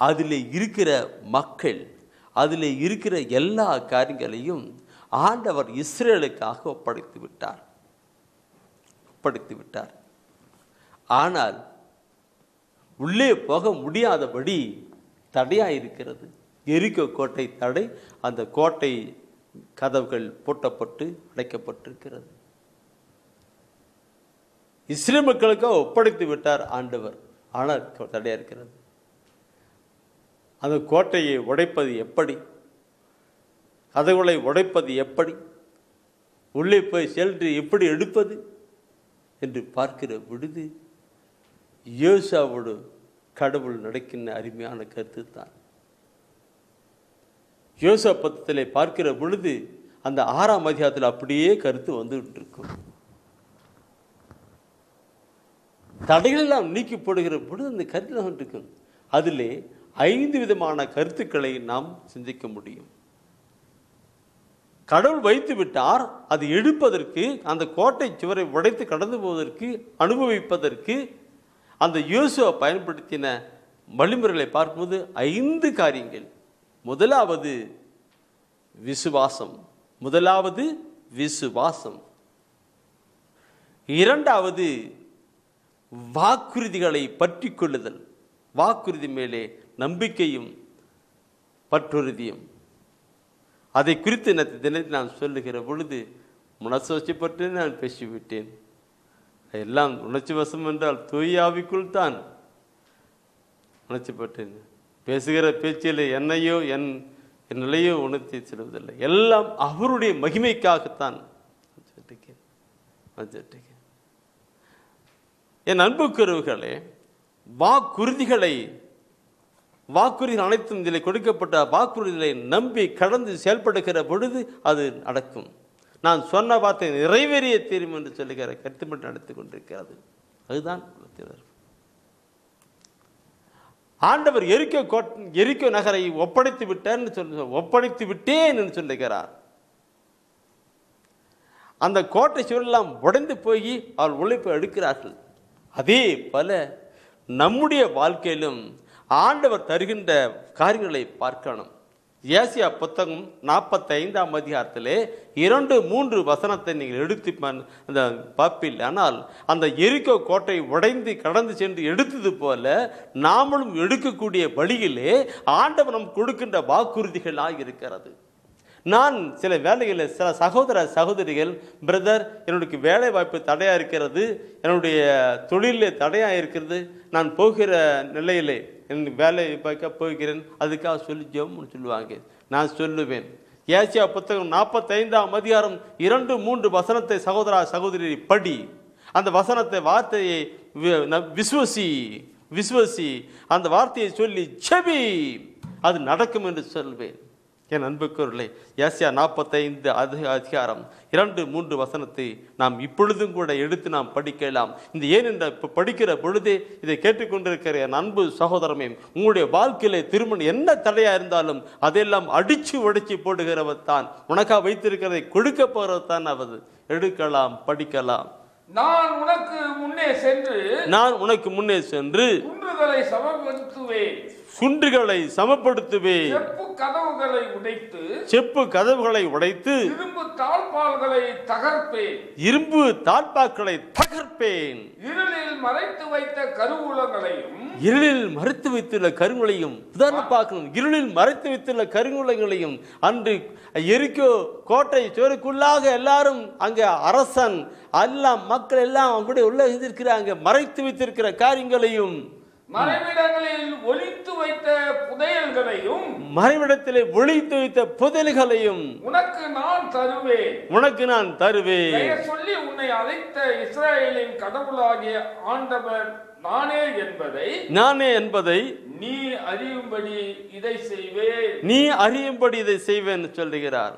அதில் இருக்கிற மக்கள், அதில் இருக்கிற எல்லா காரியங்களையும் ஆண்டவர் இஸ்ரேலுக்காக ஒப்படைத்து விட்டார். ஆனால் உள்ளே போக முடியாதபடி தடையாயிருக்கிறது. எரிகோ கோட்டை தடை. அந்த கோட்டை கதவுகள் பூட்டப்பட்டு அடைக்கப்பட்டிருக்கிறது. இஸ்ரேல் மக்களுக்காக ஒப்படைத்து விட்டார் ஆண்டவர். ஆனால் தடையா இருக்கிறது. அந்த கோட்டையை உடைப்பது எப்படி? கதவுகளை உடைப்பது எப்படி? உள்ளே போய் சென்று எப்படி எடுப்பது என்று பார்க்கிற பொழுது யோசுவாவோடு கடவுள் நடக்கின்ற அருமையான கருத்து தான். யோசுவா பத்தத்திலே பார்க்கிற பொழுது அந்த 6ஆம் அதிகாரத்தில் அப்படியே கருத்து வந்துகிட்டு இருக்கும். தடைகளெல்லாம் நீக்கி போடுகிற பொழுது அந்த கருத்தில் இருக்கும். அதிலே 5 விதமான கருத்துக்களை நாம் சிந்திக்க முடியும். கடவுள் வைத்து விட்டார். அது எடுப்பதற்கு, அந்த கோட்டை சுவரை உடைத்து கடந்து போவதற்கு, அனுபவிப்பதற்கு அந்த யோசுவா பயன்படுத்தின வழிமுறைகளை பார்க்கும்போது 5 காரியங்கள். முதலாவது விசுவாசம். இரண்டாவது வாக்குறுதிகளை பற்றி கொள்ளுதல். வாக்குறுதி மேலே நம்பிக்கையும் பற்றுறுதியும். அதை குறித்து தினத்தில் நான் சொல்லுகிற பொழுது மனசாட்சிப்பட்டு நான் பேசிவிட்டேன். எல்லாம் உணர்ச்சி வசம் என்றால் தூய ஆவிக்குள் தான் உணர்ச்சிப்பட்டேன். பேசுகிற பேச்சில் என்னையோ என் நிலையோ உணர்த்தி செல்வதில்லை. எல்லாம் அவருடைய மகிமைக்காகத்தான். என் அன்புக்குறவுகளே, வாக்குறுதிகள் அனைத்தும் இதில் கொடுக்கப்பட்ட வாக்குறுதிகளை நம்பி கடந்து செயல்படுகிற பொழுது அது நடக்கும். நான் சொன்ன வார்த்தை நிறைவேறிய தீரும் என்று சொல்லுகிற கருத்து மட்டும் நடத்தி கொண்டிருக்கிறது. அதுதான் ஆண்டவர் எரிகோ நகரை ஒப்படைத்து விட்டேன் என்று சொல்லுகிறார். அந்த கோட்டை சுவரெல்லாம் உடைந்து போய் அவள் உழைப்பு எடுக்கிறார்கள். அதே போல நம்முடைய வாழ்க்கையிலும் ஆண்டவர் தருகின்ற காரியங்களை பார்க்கணும். ஏசியா புத்தகம் 45ஆம் அதிகாரத்திலே 2-3 வசனத்தை நீங்கள் எடுத்து அந்த பார்ப்பில். ஆனால் அந்த எரிகோ கோட்டை உடைந்து கடந்து சென்று எடுத்தது போல நாமளும் எடுக்கக்கூடிய வழியிலே ஆண்டவர் நமக்கு கொடுக்கின்ற வாக்குறுதிகளாக இருக்கிறது. நான் சில வேலைகளில் சில சகோதரிகள், பிரதர், என்னுடைய வேலை வாய்ப்பு தடையாக இருக்கிறது, என்னுடைய தொழிலில் தடையாக இருக்கிறது, நான் போகிற நிலையிலே என் வேலை பார்க்க போகிறேன், அதுக்காக சொல்லி ஜெபம்னு சொல்லுவாங்க. நான் சொல்லுவேன், ஏசியா புத்தகம் 45ஆம் அதிகாரம் 2-3 வசனத்தை சகோதரி படி. அந்த வார்த்தையை விசுவசி, அந்த வார்த்தையை சொல்லி ஜெபி, அது நடக்கும் என்று சொல்வேன். என் அன்புக்குரியவர்களே, ஏசியா 45 அதிகாரம் 2-3 வசனத்தை நாம் இப்பொழுதும் கூட எடுத்து நாம் படிக்கலாம். இந்த ஏனென்ற படிக்கிற பொழுதே இதை கேட்டுக்கொண்டிருக்கிற என் அன்பு சகோதரமே, உங்களுடைய வாழ்க்கையிலே திருமணம் என்ன தடையா இருந்தாலும் அதையெல்லாம் அடிச்சு உடைச்சு போடுகிறவர் தான். உனக்கா வைத்திருக்கிறதை கொடுக்க போறது தான். அவர் எடுக்கலாம், படிக்கலாம். நான் உனக்கு முன்னே சென்று குன்றுகளை சமப்படுத்துவேன், செப்பு கதவுகளை உடைத்து இரும்பு தாழ்பால்களை தகர்ப்பேன். இருளில் மறைத்து வைத்துள்ள கருங்குலையும் உதாரணம் பார்க்கணும். இருளில் மறைத்து வைத்துள்ள கருங்குலைகளையும் அன்று எரிகோ கோட்டை சோறுக்குள்ளாக எல்லாரும் அங்க அரசன் எல்லாம் மக்கள் எல்லாம் அப்படியே உள்ள இருக்கிறாங்க. மறைத்து வைத்திருக்கிற காரியங்களையும், மறைவிடங்களில் ஒளித்து வைத்த புதையல்களையும் உனக்கு நான் தருவேன். சொல்லி உன்னை அழைத்த இஸ்ரவேலின் கடவுளாகிய ஆண்டவர் நானே என்பதை நீ அறியும்படி இதை செய்வேன் சொல்லுகிறார்.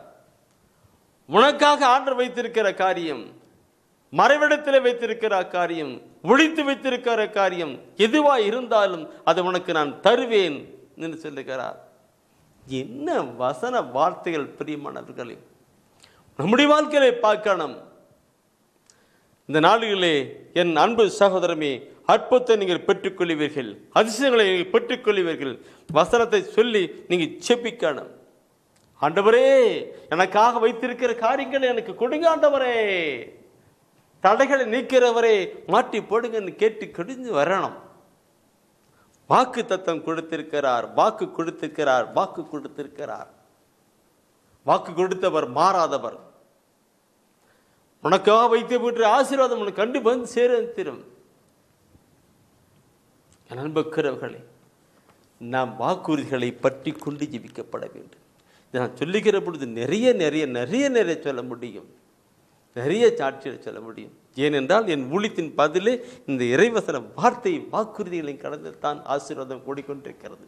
உனக்காக ஆண்டவர் வைத்திருக்கிற காரியம், மறைவிடத்தில் வைத்திருக்கிற காரியம், ஒழித்து வைத்திருக்கிற காரியம் எதுவா இருந்தாலும் அதை உனக்கு நான் தருவேன் என்று சொல்லுகிறார். என்ன வசன வார்த்தைகள் பிரியமானவர்களே! நம்முடைய வாழ்க்கையை பார்க்கணும். இந்த நாடுகளே என் அன்பு சகோதரமே, அற்புதத்தை நீங்கள் பெற்றுக்கொள்வீர்கள், அதிசயங்களை நீங்கள் பெற்றுக்கொள்வீர்கள். வசனத்தை சொல்லி நீங்கள் செபிக்கணும். ஆண்டவரே, எனக்காக வைத்திருக்கிற காரியங்களை எனக்கு கொடுங்க ஆண்டவரே, தடைகளை நீக்கிறவரே மாற்றி போடுங்கன்னு கேட்டு கடிஞ்சு வரணும். வாக்கு தத்தம் கொடுத்திருக்கிறார், வாக்கு கொடுத்திருக்கிறார், வாக்கு கொடுத்திருக்கிறார். வாக்கு கொடுத்தவர் மாறாதவர். உனக்காக வைத்து போட்டு ஆசீர்வாதம் உனக்கு கண்டு வந்து சேரும். என் அன்புக்கிறவர்களே, நாம் வாக்குறுதிகளை பற்றி கொண்டு ஜீவிக்கப்பட வேண்டும். நான் சொல்லுகிற பொழுது நிறைய நிறைய நிறைய நிறைய சொல்ல முடியும், நிறைய சாட்சியை சொல்ல முடியும். ஏனென்றால் என் ஊழியத்தின் பதிலே இந்த இறைவசன வார்த்தை வாக்குறுதிகளை கடந்து தான் ஆசீர்வாதம் கூடிக்கொண்டிருக்கிறது.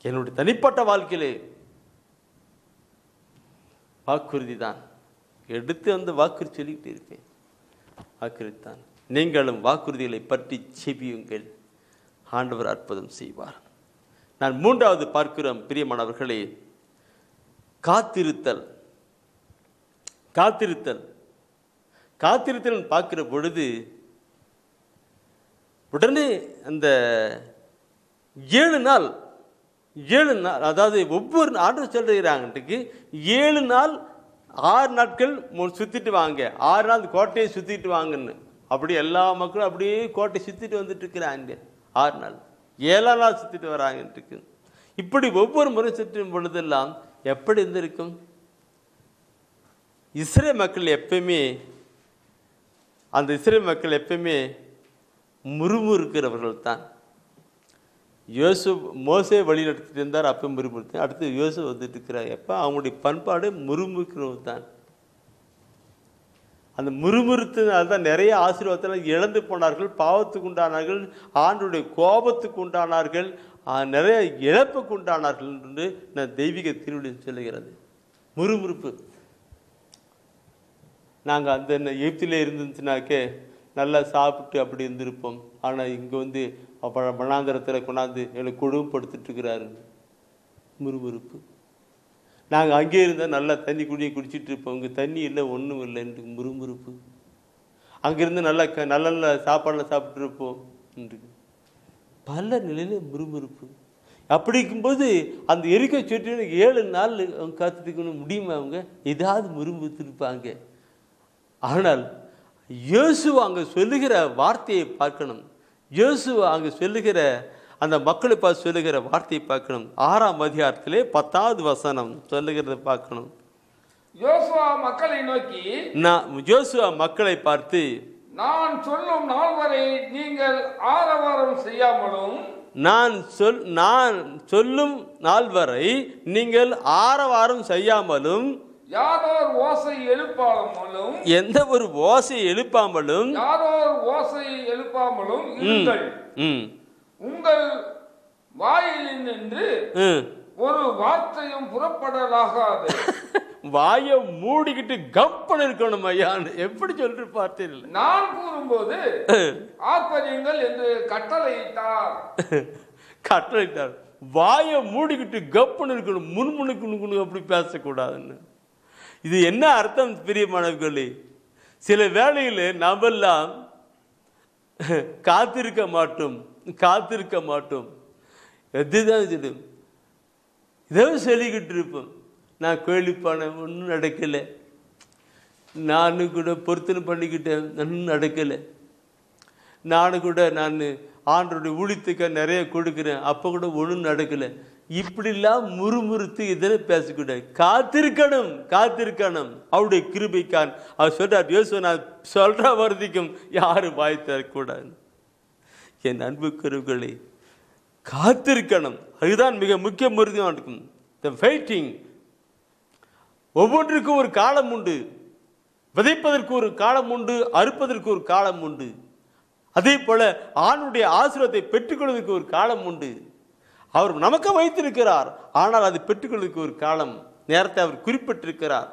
என்னுடைய தனிப்பட்ட வாழ்க்கையிலே வாக்குறுதி தான் எடுத்து அந்த வாக்குறுதி சொல்லிக்கிட்டு இருப்பேன். வாக்குறுதி தான். நீங்களும் வாக்குறுதிகளை பற்றி செபியுங்கள், ஆண்டவர் அற்புதம் செய்வார். நான் மூன்றாவது பார்க்கிறோம் பிரியமானவர்களே, காத்திருத்தல். காத்திருத்தல் காத்திருத்தல் பார்க்கிற பொழுது உடனே அந்த 7 நாள் அதாவது ஒவ்வொரு ஆண்டு சொல்றாங்கட்டுக்கு 7 நாள் 6 நாட்கள் சுத்திட்டு வாங்க, 6 நாள் கோட்டையை சுத்திட்டு வாங்கன்னு. அப்படி எல்லா மக்களும் அப்படியே கோட்டை சுத்திட்டு வந்துட்டு இருக்கிறாங்க. 6 நாள் 7ஆம் நாள் சுத்திட்டு வராங்கட்டு. இப்படி ஒவ்வொரு முறை சுற்றும் பொழுதெல்லாம் எப்படி இருந்திருக்கும்? இஸ்ரேல் மக்கள் எப்பயுமே முறுமுறுக்கிறவர்கள் தான். மோசே வழி நடத்திட்டு இருந்தார், அப்போ முறுமுறுத்து. அடுத்து யோசு வந்துட்டு இருக்கிறார், எப்போ அவங்களுடைய பண்பாடு முறுமுறுக்கிறவங்க தான். அந்த முறுமுறுத்தினால்தான் தான் நிறைய ஆசீர்வாதத்தில் இழந்து போனார்கள், பாவத்துக்கு உண்டானார்கள், ஆண்டுடைய கோபத்துக்கு உண்டானார்கள், நிறைய இழப்புக்கு உண்டானார்கள் என்று நான் தெய்வீக திருவிழா சொல்லுகிறது. முறுமுறுப்பு. நாங்கள் அந்த எகிப்தில் இருந்துச்சுனாக்கே நல்லா சாப்பிட்டு அப்படி இருந்திருப்போம். ஆனால் இங்கே வந்து மனாந்தரத்தில் கொண்டாந்து எங்களுக்கு கொடுமைப்படுத்திட்டு இருக்கிறாரு. முறுமுறுப்பு. நாங்கள் அங்கே இருந்தால் நல்லா தண்ணி குடிச்சிட்டு இருப்போம், இங்கே தண்ணி இல்லை, ஒன்றும் இல்லைன்னு முறுமுறுப்பு. அங்கேருந்து நல்ல நல்ல சாப்பாடெல்லாம் சாப்பிட்டு இருப்போம் என்று பல நிலையில் முறுமுறுப்பு. அப்படி இருக்கும்போது அந்த எரிக்கை சுற்றி 7 நாள் அவங்க காத்துக்கணும் முடியுமா? அவங்க ஏதாவது முறுமுறுத்திருப்பாங்க. ஆனால் இயேசு அங்கே சொல்லுகிற வார்த்தையை பார்க்கணும். இயேசு அங்கே சொல்லுகிற அந்த மக்களை பார்த்து சொல்லுகிற வார்த்தையை பார்க்கணும். 6ஆம் அதிகாரத்திலே 10வது வசனம் சொல்லுகிறத பார்க்கணும். யோசுவா மக்களை நோக்கி, யோசுவா மக்களை பார்த்து, நான் சொல்லும் நாள் வரை நீங்கள் ஆரவாரம் செய்யாமலும், நான் சொல்லும் நாள் வரை நீங்கள் ஆரவாரம் செய்யாமலும், யாரோர் ஓசை எழுப்பாமலும், எந்த ஒரு ஓசை எழுப்பாமலும், யாரோர் ஓசை எழுப்பாமலும் இருங்கள். உங்கள் வாயில் நின்று ஒரு வார்த்தையும் புறப்படலாகாது. வாயை மூடிக்கிட்டு கம்பன் இருக்கணும் ஐயா. எப்படி சொல்லிட்டு பார்த்தீர்கள்? நான் கூறும்போது ஆர்ப்பரியுங்கள் என்று கட்டளையிட்டார். வாயை மூடிக்கிட்டு கப்பன் இருக்கணும், முன்முணுக்கு அப்படி பேசக்கூடாதுன்னு. இது என்ன அர்த்தம் பிரியமானவர்களே? சில வேளையில் நாமெல்லாம் காத்திருக்க மாட்டோம். எதுதான் சொல்லும், இதோ சொல்லிக்கிட்டு இருப்போம், நான் கேள்விப்பான ஒன்றும் நடக்கலை, நானும் கூட பொருத்தனை பண்ணிக்கிட்டேன், ஒன்றும் நடக்கலை, நானும் கூட நான் ஆண்டோடைய ஊழியத்துக்கு நிறைய கொடுக்குறேன், அப்போ கூட ஒன்றும் நடக்கலை. இப்படிலாம் முறுமுறுத்து இதனை பேசக்கூடாது. காத்திருக்கணும் அவருடைய கிருபைக்கான். அவர் சொல்றார், யோசு நான் சொல்ற வர்த்திக்கும் யாரும் வாய் தரக்கூடாது. என் அன்புக்குறவுகளே, காத்திருக்கணும். அதுதான் மிக முக்கிய முறையாக இருக்கும். த வெயிட்டிங். ஒவ்வொன்றுக்கும் ஒரு காலம் உண்டு. விதைப்பதற்கு ஒரு காலம் உண்டு, அறுப்பதற்கு ஒரு காலம் உண்டு. அதே போல ஆணுடைய ஆசீர்வாதத்தை பெற்றுக்கொள்வதற்கு ஒரு காலம் உண்டு. அவர் நமக்கு வைத்திருக்கிறார், ஆனால் அதை பெற்றுக்கொள்வதற்கு ஒரு காலம் நேரத்தை அவர் குறிப்பிட்டிருக்கிறார்.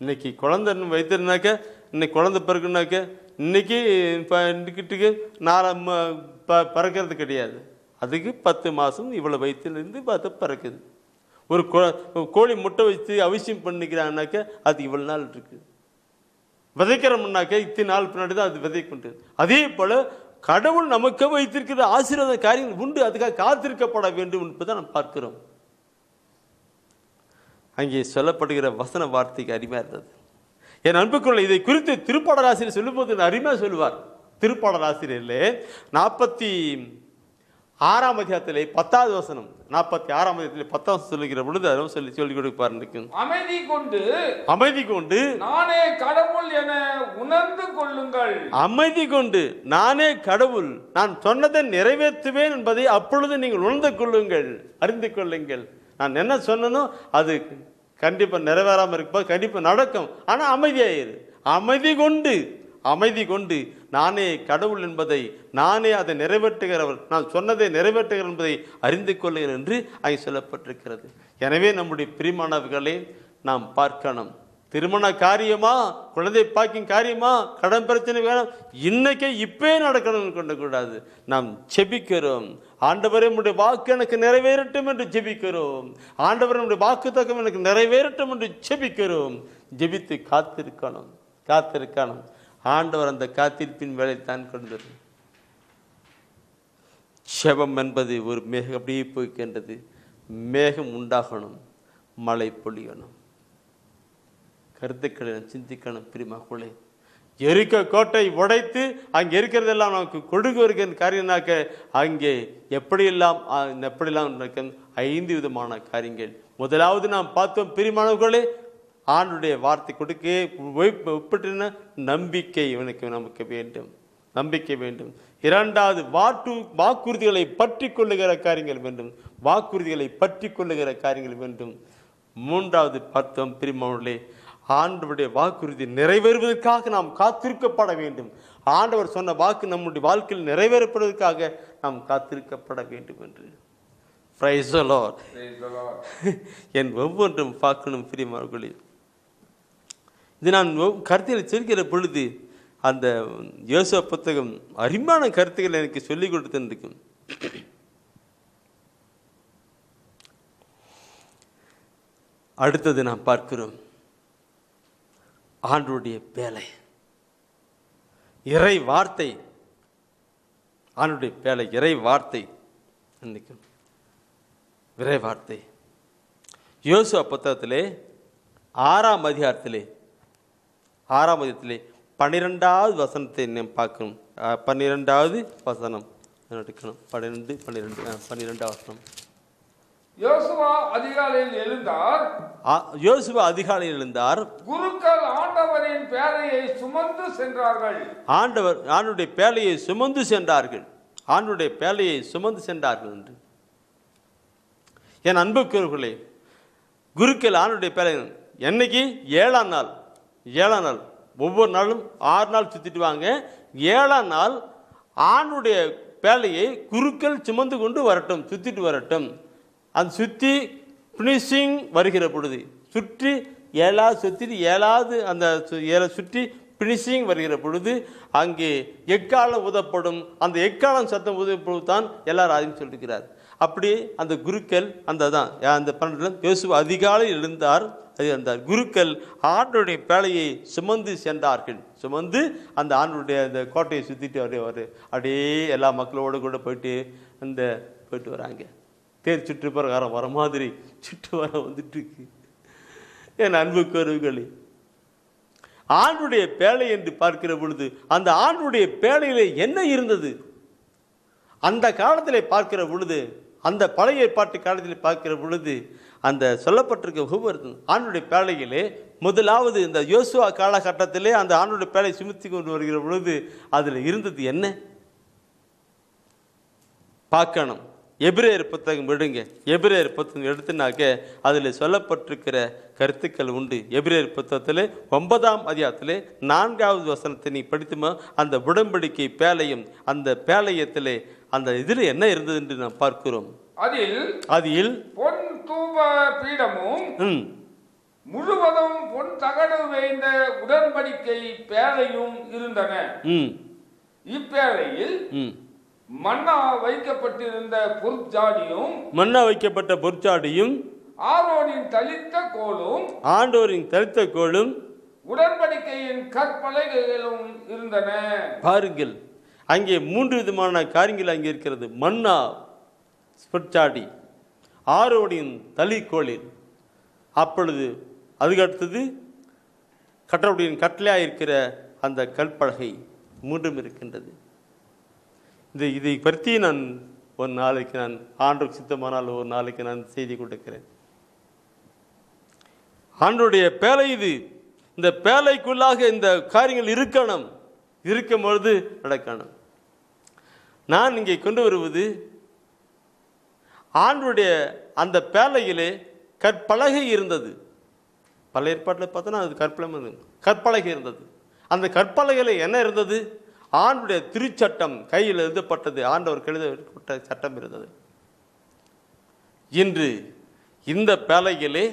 இன்னைக்கு குழந்தை வைத்திருந்தாக்க, இன்னைக்கு குழந்தை பிறகுனாக்க இன்னைக்கு நாளை பறக்கிறது கிடையாது. அதுக்கு 10 மாதம் இவ்வளோ வயிற்றுலேருந்து பார்த்து பிறக்குது. ஒரு கோழி முட்டை வச்சு அவசியம் பண்ணிக்கிறாங்கனாக்க அது இவ்வளோ நாள் இருக்குது. விதைக்கிறோம்னாக்க இத்தனை நாள் பின்னாடி தான் அது விதைக்கொண்டு. அதே போல் கடவுள் நமக்கு வைத்திருக்கிற ஆசீர்வாத காரியங்கள் உண்டு, அதுக்காக காத்திருக்கப்பட வேண்டும் என்பதை நாம் பார்க்கிறோம். அங்கே சொல்லப்படுகிற வசன வார்த்தைக்கு அருமையாக இருந்தது. என் அன்புக்குள்ள இதை குறித்து திருப்பாடல் ஆசிரியர் சொல்லும்போது அருமையாக சொல்லுவார். திருப்பாடல் ஆசிரியர்லே 46ஆம் அதிகாரத்திலே 10வது வசனம், 46ஆம் அதிகாரத்திலே 10வது வசனம் சொல்லுகிற பொழுது அதுவும் சொல்லிக் கொடுப்பார். அமைதி கொண்டு நானே கடவுள் என உணர்ந்து கொள்ளுங்கள். அமைதி கொண்டு நானே கடவுள், நான் சொன்னதை நிறைவேற்றுவேன் என்பதை அப்பொழுது நீங்கள் உணர்ந்து கொள்ளுங்கள், அறிந்து கொள்ளுங்கள். நான் என்ன சொன்னனோ அது கண்டிப்பாக நிறைவேறாமல் இருப்போம், கண்டிப்பாக நடக்கும். ஆனால் அமைதியாயிரு. அமைதி கொண்டு நானே கடவுள் என்பதை, நானே அதை நிறைவேற்றுகிறவர், நான் சொன்னதை நிறைவேற்றுகிறேன் என்பதை அறிந்து கொள்ளுங்கள் என்று அங்கே சொல்லப்பட்டிருக்கிறது. எனவே நம்முடைய பிரியமானவர்களே நாம் பார்க்கணும். திருமண காரியமா, குழந்தை பாக்கியம் காரியமா, கடன் பிரச்சனை வேணும், இன்னைக்கே இப்பே நடக்கணும்னு கொண்டக்கூடாது. நாம் செபிக்கிறோம், ஆண்டவரே உம்முடைய வாக்கு எனக்கு நிறைவேறட்டும் என்று ஜெபிக்கிறோம். ஆண்டவரே உம்முடைய வாக்கு தக்கம் எனக்கு நிறைவேறட்டும் என்று ஜெபிக்கிறோம். ஜெபித்து காத்திருக்கணும். ஆண்டவர் அந்த காத்திருப்பின் வேலைத்தான் கொண்டு வரும். செபம் என்பது ஒரு மேகம் அப்படியே போய்க்கின்றது. மேகம் உண்டாகணும், மழை பொழியணும். கருத்துக்களை சிந்திக்கணும். பிரிமாக்குள்ளே எரிக்க கோட்டை உடைத்து அங்கே இருக்கிறதெல்லாம் நமக்கு கொடுக்க வருகிற காரியம்னாக்க அங்கே எப்படியெல்லாம் 5 விதமான காரியங்கள். முதலாவது நாம் பார்த்தோம் பிரிமானவர்களே, ஆண்டுடைய வார்த்தை கொடுக்க உட்பட்டின நம்பிக்கை நமக்கு வேண்டும், நம்பிக்கை வேண்டும். இரண்டாவது வாக்குறுதிகளை பற்றி கொள்ளுகிற காரியங்கள் வேண்டும், வாக்குறுதிகளை பற்றி கொள்ளுகிற காரியங்கள் வேண்டும். மூன்றாவது பார்த்தோம் பிரிமானவர்களே, ஆண்டவருடைய வாக்குறுதி நிறைவேறுவதற்காக நாம் காத்திருக்கப்பட வேண்டும். ஆண்டவர் சொன்ன வாக்கு நம்முடைய வாழ்க்கையில் நிறைவேறப்படுவதற்காக நாம் காத்திருக்கப்பட வேண்டும் என்று. Praise the Lord. என் ஒவ்வொன்றும் பார்க்கணும் பிரியமானவர்களே. இது நான் கருத்தில் சொல்கிற பொழுது அந்த யோசுவா புத்தகம் அருமையான கருத்துக்கள் எனக்கு சொல்லிக் கொடுத்துருக்கும். அடுத்தது நாம் பார்க்கிறோம் ஆண்டவருடைய வேலை, இறை வார்த்தை. ஆண்டவருடைய வேலை இறை வார்த்தை. இறை வார்த்தை யோசுவா புத்தகத்திலே 6ஆம் அதிகாரத்திலே 12வது வசனத்தை நாம் பார்க்கணும். 12வது வசனம் எடுக்கணும். 12வது வசனம். யோசுவா அதிகாலையில் எழுந்தார். குருக்கள் ஆண்டவரின் பேழையை சுமந்து சென்றார்கள். ஆண்டவருடைய பேழையை சுமந்து சென்றார்கள். ஆண்டவருடைய பேழையை சுமந்து சென்றார்கள் என்று. என் அன்புக்குரியவர்களே, குருக்கள் ஆண்டவருடைய பேழை என்னைக்கு 7ஆம் நாள் ஒவ்வொரு நாளும் 6 நாள் சுத்திட்டு வாங்க. 7ஆம் நாள் ஆண்டவருடைய பேழையை குருக்கள் சுமந்து கொண்டு வரட்டும், சுத்திட்டு வரட்டும். அந்த சுற்றி ஃபினிஷிங் வருகிற பொழுது சுற்றி 7வது அந்த 7 சுற்றி ஃபினிஷிங் வருகிற பொழுது அங்கே எக்காலம் ஊதப்படும். அந்த எக்காலம் சத்தம் ஊதப்பொழுது தான் எல்லாரும் அதையும் சொல்லியிருக்கிறார். அப்படி அந்த குருக்கள் அந்த 12 யோசுவா அதிகாலையில் எழுந்தார். குருக்கள் ஆண்டவருடைய பேழையை சுமந்து சென்றார்கள். சுமந்து அந்த ஆண்டவருடைய அந்த கோட்டையை சுற்றிட்டு அப்படியே எல்லா மக்களோடு கூட போயிட்டு வராங்க. தேர் சுற்று பிரகாரம் வர மாதிரி சுற்று வர வந்துட்டு இருக்கு. என் அன்புக்குரியவர்களே, ஆண்டுடைய பேழை என்று பார்க்கிற பொழுது அந்த ஆண்டுடைய பேழையிலே என்ன இருந்தது? அந்த காலத்திலே பார்க்கிற பொழுது, அந்த பழைய ஏற்பாட்டு காலத்தில் பார்க்கிற பொழுது அந்த சொல்லப்பட்டிருக்க ஒவ்வொரு ஆண்டுடைய பேழையிலே முதலாவது இந்த யோசுவா காலகட்டத்திலே அந்த ஆண்டுடைய பேழை சுமத்தி கொண்டு வருகிற பொழுது அதில் இருந்தது என்ன பார்க்கணும். எபிரேயர் புத்தகம் விடுங்க. எபிரேயர் புத்தகம் எடுத்துனாக்க அதில் சொல்லப்பட்டிருக்கிற கருத்துக்கள் உண்டு. எபிரேயர் புத்தகத்தில் 9ஆம் அதிகாரத்தில் 4வது வசனத்தை நீ படித்துமா அந்த உடன்படிக்கை பேழையும் அந்த பேழையத்திலே அந்த இதில் என்ன இருந்தது என்று நாம் பார்க்கிறோம். அதில் பொன் தூப பீடமும் முழுவதும் பொன் தகடு வேய்ந்த உடன்படிக்கை பேழையும் இருந்தன. இப்பேழையில் மன்னா வைக்கப்பட்டிருந்த பொற்சாடியும் மன்னா வைக்கப்பட்ட பொற்சாடியும் ஆரோனின் தளித்த கோலும் ஆண்டோரின் தரித்த கோலும் உடன்படிக்கையின் கற்பலகைகளும் இருந்தன. பாருங்கள், அங்கே 3 விதமான காரியங்கள் அங்கே இருக்கிறது. மன்னா பொற்சாடி, ஆரோனின் தளிக்கோளில், அப்பொழுது அதுக்கு அடுத்தது கட்டளையின் கட்டளையாக இருக்கிற அந்த கற்பலகை, 3ம் இருக்கின்றது. இதை பற்றி நான் ஒரு நாளைக்கு நான் ஆண்டோருக்கு சித்தமானால் ஒரு நாளைக்கு நான் செய்தி கொடுக்கிறேன். ஆண்டோடைய பேலை இது. இந்த பேலைக்குள்ளாக இந்த காரியங்கள் இருக்கணும். இருக்கும் பொழுது நடக்கணும். நான் இங்கே கொண்டு வருவது ஆண்டோடைய அந்த பேலையிலே கற்பலகை இருந்தது. பல ஏற்பாட்டில் பார்த்தோன்னா அது கற்பலகை இருந்தது. அந்த கற்பலகையில் என்ன இருந்தது? ஆண்டுடைய திருச்சட்டம் கையில் எழுதப்பட்டது. ஆண்டவர் எழுதப்பட்ட சட்டம் இருந்தது. இன்று இந்த பேலையிலே,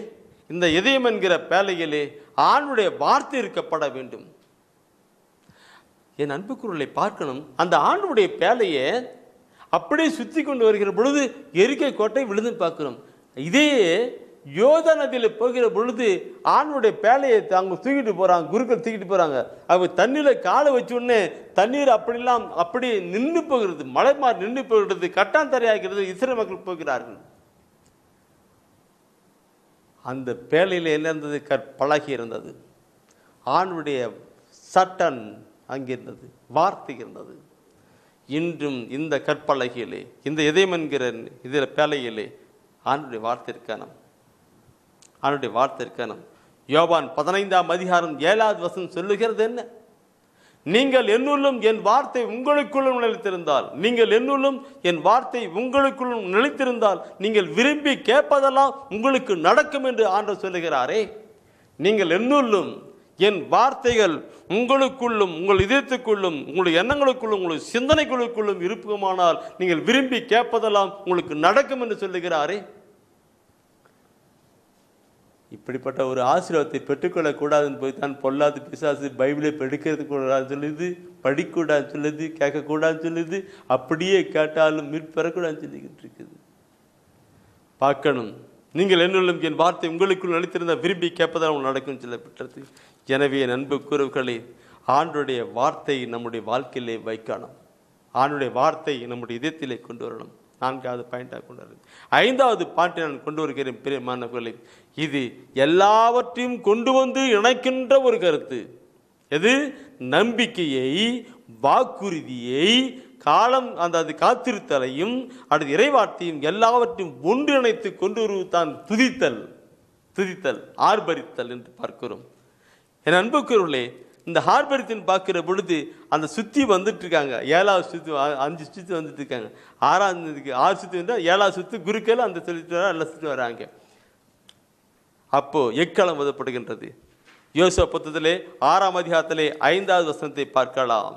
இந்த இதயம் என்கிற பேலையிலே ஆண்டுடைய வார்த்தை இருக்கப்பட வேண்டும். என் அன்புக்குறளை பார்க்கணும். அந்த ஆண்டுடைய பேலையை அப்படியே சுற்றி கொண்டு வருகிற பொழுது எரிக்கை கோட்டை விழுந்து பார்க்கிறோம். இதே யோதா நதியில் போகிற பொழுது ஆணுடைய பேலையை அவங்க தூக்கிட்டு போறாங்க, குருக்கள் தூக்கிட்டு போறாங்க. அவங்க தண்ணீரில் காலை வச்ச உடனே தண்ணீர் அப்படிலாம் அப்படி நின்று போகிறது, மழை மாறி நின்று போகிறது, கட்டாந்தரையாகிறது. இஸ்ரேல் மக்கள் போகிறார்கள். அந்த பேலையில் என்ன இருந்தது? கற்பலகை இருந்தது. ஆணுடைய சட்டன் அங்கே இருந்தது, வார்த்தை இருந்தது. இன்றும் இந்த கற்பலகையிலே, இந்த இதயம் என்கிற இதில் பேலையிலே ஆணுடைய வார்த்தை இருக்கானம். அவனுடைய வார்த்தை இருக்கணும். யோவான் 15ஆம் அதிகாரம் 7வது வசனம் சொல்லுகிறது என்ன? நீங்கள் என்னுள்ளும் என் வார்த்தை உங்களுக்குள்ளும் நிலைத்திருந்தால், நீங்கள் என்னுள்ளும் என் வார்த்தை உங்களுக்குள்ளும் நிலைத்திருந்தால் நீங்கள் விரும்பி கேட்பதெல்லாம் உங்களுக்கு நடக்கும் என்று ஆண்டவர் சொல்லுகிறாரே. நீங்கள் என்னுள்ளும் என் வார்த்தைகள் உங்களுக்குள்ளும், உங்கள் இதயத்துக்குள்ளும், உங்களுடைய எண்ணங்களுக்குள்ளும், உங்களுடைய சிந்தனைகளுக்குள்ளும் இருக்குமானால் நீங்கள் விரும்பி கேட்பதெல்லாம் உங்களுக்கு நடக்கும் என்று சொல்லுகிறாரே. இப்படிப்பட்ட ஒரு ஆசீர்வாதத்தை பெற்றுக்கொள்ளக்கூடாதுன்னு போய் தான் பொல்லாது பிசாசு பைபிளை எடுக்கிறது கூடாதுன்னு சொல்லுது, படிக்கக்கூடாதுன்னு சொல்லுது, கேட்கக்கூடாதுன்னு சொல்லுது. அப்படியே கேட்டாலும் மீட்பெறக்கூடாதுன்னு சொல்லிக்கிட்டு இருக்குது. பார்க்கணும். நீங்கள் என்னுள்ளும் என் வார்த்தை உங்களுக்குள் நிலைத்திருந்தால் விரும்பி கேட்பதால் உங்களுக்கு நடக்கும் சொல்லப்பட்டது. எனவே அன்பு கூறுகளே, ஆண்டுடைய வார்த்தை நம்முடைய வாழ்க்கையிலே வைக்கணும். ஆண்டுடைய வார்த்தை நம்முடைய இதயத்திலே கொண்டு வரணும். 4வது பாயிண்டாக கொண்டு வருது. 5வது பாயிண்டை நான் கொண்டு வருகிறேன் பிரியமானவர்களே. இது எல்லாவற்றையும் கொண்டு வந்து இணைக்கின்ற ஒரு கருத்து. எது? நம்பிக்கையை, வாக்குறுதியை, காலம் அந்த காத்திருத்தலையும் அடுத்து இறைவார்த்தையும் எல்லாவற்றையும் ஒன்றிணைத்து கொண்டு வருவதுதான் துதித்தல், ஆர்ப்பரித்தல் என்று பார்க்கிறோம். என் அன்புக்குரியவர்களே, இந்த ஹார்பரித்தின் பார்க்கிற பொழுது அந்த சுற்றி வந்துட்டு இருக்காங்க. 7வது சுற்று 5 சுற்றி வந்துட்டு இருக்காங்க. 6 சுற்றி வந்தால் 7வது சுற்று குருக்கள் அந்த சொல்லிட்டு வர எல்லாம் சுற்றி வராங்க. அப்போ எக்காலம் உதப்படுகின்றது. யோசுவா புத்தகத்திலே 6ஆம் அதிகாரத்திலே 5வது வசனத்தை பார்க்கலாம்.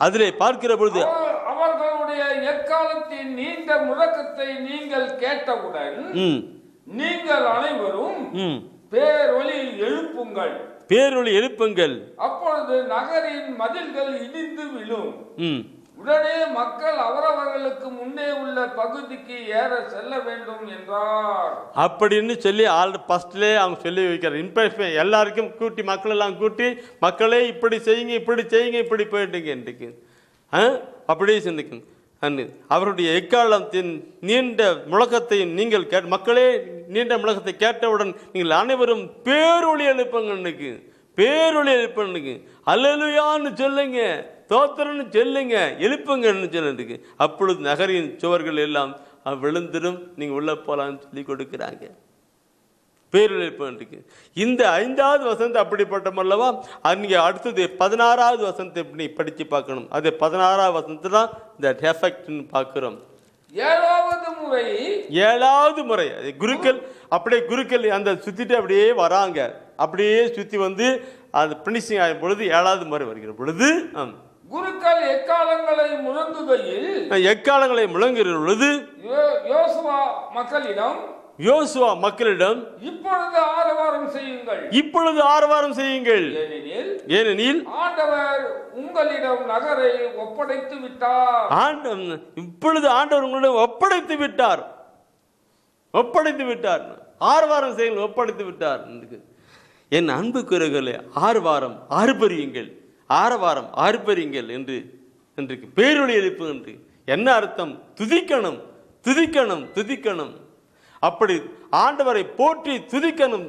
அதிலே பார்க்கிற பொழுது அவர்களுடைய எக்காலத்தின் நீண்ட முழக்கத்தை நீங்கள் கேட்டவுடன் நீங்கள் அனைவரும் பேரொலி எழுப்புங்கள். அப்பொழுது நகரின் மதில்கள் இடிந்து விழும். உடனே மக்கள் அவரவர்களுக்கு முன்னே உள்ள பகுதிக்கு ஏற செல்ல வேண்டும் என்றார். அப்படின்னு சொல்லி ஃபர்ஸ்ட்லே அவங்க சொல்லி வைக்கிறார். இன்ஸ்பிரேஷன் எல்லாருக்கும் கூட்டி, மக்கள் எல்லாம் கூட்டி, மக்களே இப்படி செய்யுங்க, இப்படி செய்யுங்க, இப்படி போயிட்டுங்க இன்றைக்கு அப்படியே சிந்திக்கும். அவருடைய எக்காலத்தின் நீண்ட முழக்கத்தையும் நீங்கள் மக்களே நீண்ட முழக்கத்தை கேட்டவுடன் நீங்கள் அனைவரும் பேரொளி எழுப்புங்க. பேரொளி எழுப்புங்க. அல்லேலூயான்னு சொல்லுங்க, தோத்திரன்னு சொல்லுங்க, எழுப்புங்கன்னு சொல்லுங்க. அப்பொழுது நகரின் சுவர்கள் எல்லாம் விழுந்துடும், நீங்க உள்ள போலான்னு சொல்லி கொடுக்கிறாங்க. பேரொழிப்பு. இந்த 5வது வசனத்தை அப்படிப்பட்டோம் அல்லவா? அங்கே அடுத்தது 16வது வசனத்தை எப்படி படிச்சு பார்க்கணும். அது 16வது வசனத்தை தான் இந்த எஃபெக்ட்னு பார்க்கிறோம். 7வது முறை குருக்கள் அப்படியே குருக்கள் அந்த சுத்திட்டு அப்படியே வராங்க. அப்படியே சுத்தி வந்து அது பினிஷிங் ஆகும் பொழுது 7வது முறை வருகிற பொழுது குருக்கள் எக்காலங்களை முழங்குகிற பொழுது யோசுவா மக்களிடம் யோசுவா மக்களிடம், இப்பொழுது ஆரவாரம் செய்யுங்கள், இப்பொழுது ஆரவாரம் செய்யுங்கள், ஏனெனில் ஆண்டவர் உங்களிடம் நகரை ஒப்படைத்து விட்டார். இப்பொழுது ஆண்டவர் உங்களிடம் ஒப்படைத்து விட்டார். ஒப்படைத்து விட்டார். ஆரவாரம் செய்யுங்கள், ஒப்படைத்து விட்டார். என் அன்புக்குரியவர்களே, ஆரவாரம் ஆர்ப்பரியுங்கள், ஆரவாரம் ஆர்ப்பரியுங்கள் என்று இன்றைக்கு பேரொளி எழுப்பு என்று என்ன அர்த்தம்? துதிக்கணும், துதிக்கணும், துதிக்கணும். அப்படி ஆண்டவரை போற்றி துதிக்கணும்.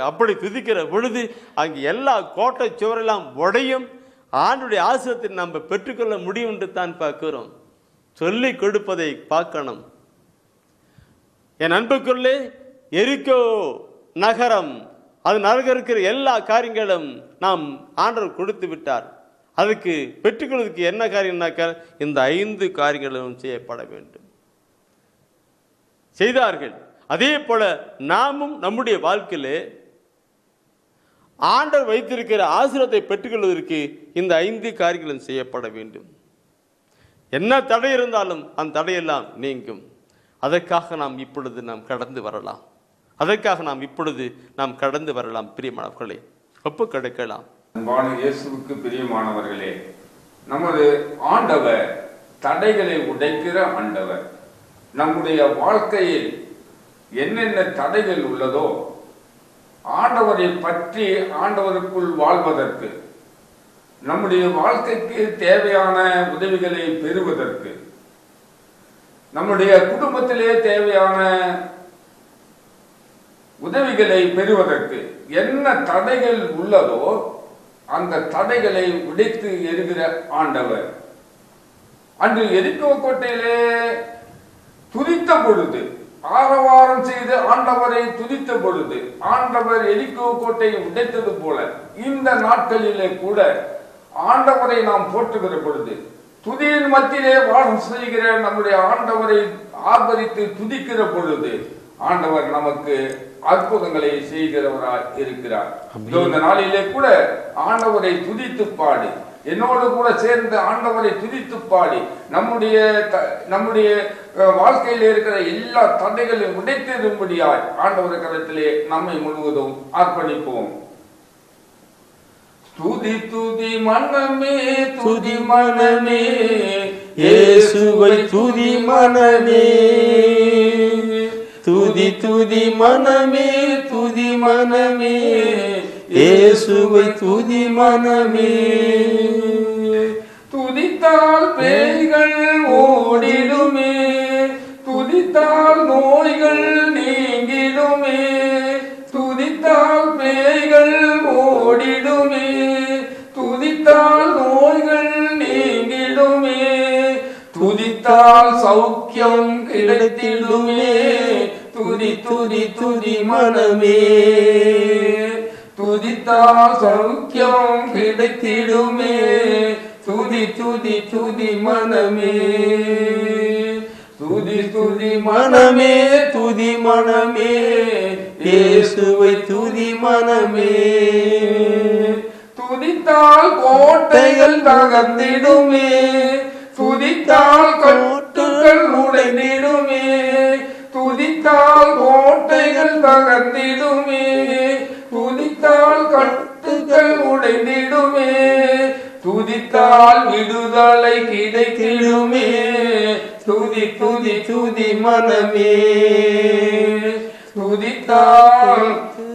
அப்படி துதிக்கிற பொழுது அங்கே எல்லா கோட்டை சுவரெல்லாம் உடையும். ஆண்டுடைய ஆசீர்வாதத்தை நம்ம பெற்றுக்கொள்ள முடியும் என்று தான் பார்க்கிறோம். சொல்லி கொடுப்பதை பார்க்கணும். என் அன்புக்குள்ளே எரிக்கோ நகரம், அது நகருக்கிற எல்லா காரியங்களும் நாம் ஆண்டவர் கொடுத்து விட்டார். அதுக்கு பெற்றுக்கொள்வதற்கு என்ன காரியம்னாக்க இந்த 5 காரியங்களும் செய்யப்பட வேண்டும். செய்தார்கள். அதே போல நாமும் நம்முடைய வாழ்க்கையிலே ஆண்டவர் வைத்திருக்கிற ஆசீர்வாதத்தை பெற்றுக்கொள்வதற்கு இந்த 5 காரியங்களும் செய்யப்பட வேண்டும். என்ன தடை இருந்தாலும் அந்த தடையெல்லாம் நீங்கும். அதற்காக நாம் இப்பொழுது கடந்து வரலாம். அதற்காக நாம் இப்பொழுது கடந்து வரலாம். பிரியமானவர்களே, ஒப்பு கிடைக்கலாம். அன்பான இயேசுவுக்கு பிரியமானவர்களே, நமது ஆண்டவர் தடைகளை உடைக்கிற ஆண்டவர். நம்முடைய வாழ்க்கையில் என்னென்ன தடைகள் உள்ளதோ ஆண்டவரை பற்றி ஆண்டவருக்குள் வாழ்வதற்கு, நம்முடைய வாழ்க்கைக்கு தேவையான உதவிகளை பெறுவதற்கு, நம்முடைய குடும்பத்திலே தேவையான உதவிகளை பெறுவதற்கு என்ன தடைகள் உள்ளதோ அந்த தடைகளை உடைத்து எறிகிற ஆண்டவர். அன்று எரிக்கோ கோட்டையிலே துதித்த பொழுது, ஆரவாரம் செய்து ஆண்டவரை துதித்த பொழுது ஆண்டவர் எரிக்கோ கோட்டையை உடைத்தது போல இந்த நாட்களிலே கூட ஆண்டவரை நாம் போற்றுகிற பொழுது, துதியின் மத்தியிலே வாசம் செய்கிற நம்முடைய ஆண்டவரை ஆர்ப்பரித்து துதிக்கிற பொழுது ஆண்டவர் நமக்கு அற்புதங்களை செய்கிறவராய் இருக்கிறார். இந்த நாளிலே கூட ஆண்டவரை துதித்து பாடி, என்னோடு கூட சேர்ந்து ஆண்டவரை துதித்து பாடி நம்முடைய வாழ்க்கையில் இருக்கிற எல்லா தடைகளையும் உடைத்திரும்படியாய் ஆண்டவர் கரத்திலே நம்மை முழுவதும் அர்ப்பணிப்போம். துதி துதி மனமே, துதி மனமே, இயேசுவை துதி மனமே, துதி துதி மனமே, துதி மனமே, இயேசுவை துதி மனமே. துதித்தால் பேய்கள் ஓடிடுமே, துதித்தால் நோய்கள் நீங்கிடுமே, துதித்தால் பேய்கள் ஓடிடுமே, துதித்தால் நோய்கள் நீங்கிடுமே, துதித்தால் சௌக்கியம் கிடைத்திடுமே, துதி துதி துதி மனமே, துதித்தால் சௌக்கியம் கிடைத்திடுமே, துதி துதி துதி மனமே, துதி துதி மனமே, துதி மனமே, இயேசுவை துதி மனமே. துதித்தால் கோட்டைகள் தகர்ந்திடுமே, துதித்தால் கட்டுகள் உடைந்திடுமே, துதித்தால் கோட்டைகள் தகர்ந்திடுமே, துதித்தால் கட்டுகள் உடைந்திடுமே, துதித்தால் விடுதலை கிடைத்திடுமே, துதி துதி துதி மனமே, துதித்தால்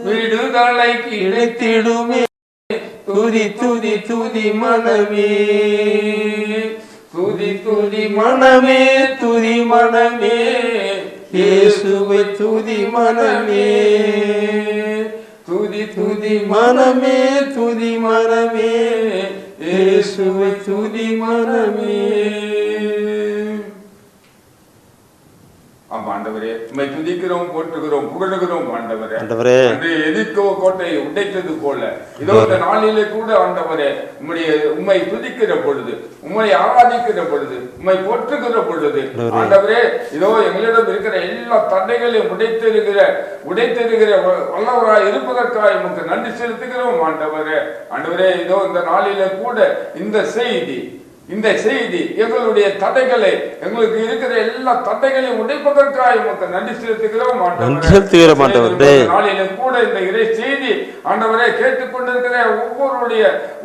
விடுதலை கிடைத்திடுமே, துதி துதி துதி மனமே, துதி துதி மனமே, துதி மனமே, இயேசுவை துதி மனமே, துதி துதி மனமே, துதி மனமே, இயேசுவை துதி மனமே. ஆண்டவரே, உம்மை துதிக்கிறோம், போற்றுகிறோம், புகழுகிறோம். ஆண்டவரே, எரிக்கோ கோட்டையை உடைத்தது போல இதோ இந்த நாளிலே கூட ஆண்டவரே உம்மை துதிக்கிற பொழுது, உம்மை ஆராதிக்கிற பொழுது, உம்மை போற்றுகிற பொழுது ஆண்டவரே, இதோ எங்களிடம் இருக்கிற எல்லா தடைகளையும் உடைத்தெறுகிற வல்லவராய் இருப்பதற்காக உமக்கு நன்றி செலுத்துகிறோம். ஆண்டவரே, இதோ இந்த நாளிலே கூட இந்த செய்தி இந்த செய்தி எங்களுடைய தடைகளை, எங்களுக்கு இருக்கிற எல்லா தடைகளையும் உடைப்பதற்காக உமக்கு நன்றி செலுத்துகிறோம் ஆண்டவரே. நாளிலும் கூட இந்த இறை செய்தி ஆண்டவரே கேட்டுக்கொண்டிருக்கிற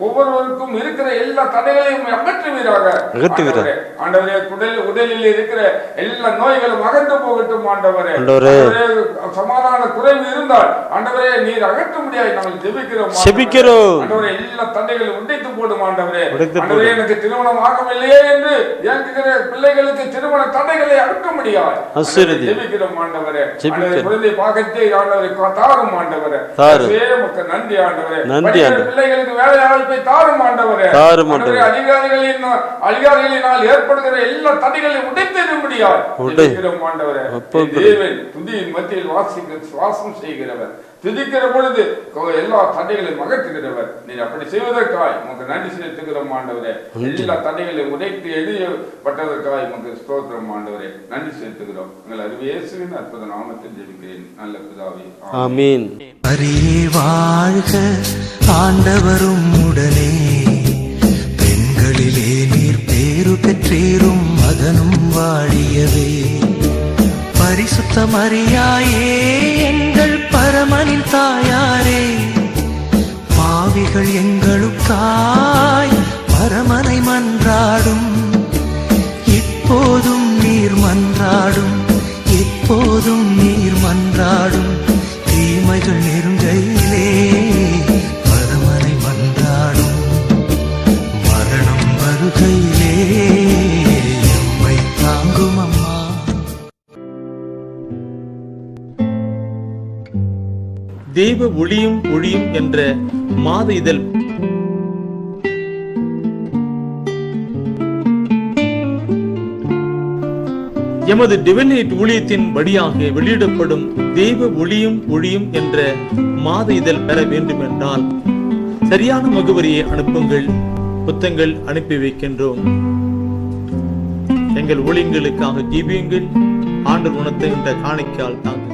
ஒவ்வொருவருக்கும் இருக்கிற எல்லா தடைகளையும் அகற்றுவீராக ஆண்டவரே. உடலில் இருக்கிற எல்லா நோய்களும் அகன்று போகட்டும் ஆண்டவரே. சமாதான குறைவு இருந்தால் ஆண்டவரே நீர் அகற்ற முடியாது நாங்கள் ஜெபிக்கிறோம் ஆண்டவரே. எல்லா தடைகளையும் உடைத்து போடும் ஆண்டவரே. ஆண்டவரே எனக்கு திருமணம் ஆகவில்லையே என்று இயங்குகிற பிள்ளைகளுக்கு திருமண தடைகளை அகற்ற முடியாது ஜெபிக்கிறோம் ஆண்டவரே. குழந்தை பாகத்தை ஆண்டவரை தாரும் ஆண்டவரே. நன்றி ஆண்டவரே. பிள்ளைகளுக்கு வேலை வாய்ப்பை தாரும் ஆண்டவரே. அதிகாரிகளினால் ஏற்படுகிற எல்லா தடைகளையும் உடைத்திட முடியாது ஜெபிக்கிறோம் ஆண்டவரே. தேவன் துதியின் மத்தியில் வாசம் செய்கிறவர், துதிக்கிற பொழுது எல்லா தடைகளையும் அகற்றுகிறவர். நீர் அப்படி செய்வதற்காய் உமக்கு நன்றி செலுத்துகிறோம் ஆண்டவரே. எல்லா தடைகளையும் உடைத்து எழுதப்பட்டதற்காய் உமக்கு ஸ்தோத்திரம் ஆண்டவரே. நன்றி செலுத்துகிறோம். எங்கள் இயேசுவின் அற்புத நாமத்தில் ஜெபிக்கிறேன் நல்ல பிதாவே, ஆமென். அரியே வாழ்க ஆண்டவரும் உடனே, பெண்களிலே நீர் பேரு பெற்றேரும் மகனும் வாழியவே. பரிசுத்த மரியாயே எங்கள் பரமனின் தாயாரே, பாவிகள் எங்களுக்காய் பரமனை மன்றாடும். இப்போதும் நீர் மன்றாடும், எப்போதும் நீர் மன்றாடும். தீமைகள் நெருங்கையிலே பரமனை மன்றாடும். மரணம் வருகையிலே எம்மை தாங்கும் அம்மா. தெய்வ ஒளியும் ஒளியும் என்ற மாத இதழ் எமது டிவைன் ஊழியத்தின் வழியாக வெளியிடப்படும் தெய்வ ஒளியும் ஒளியும் என்ற மாத இதழ் பெற வேண்டும் என்றால் சரியான முகவரியை அனுப்புங்கள். புத்தகங்கள் அனுப்பி வைக்கின்றோம். எங்கள் ஊழியங்களுக்காக ஜெபியுங்கள். ஆண்டவர் உணர்த்துகின்ற காணிக்கையால் தாங்க.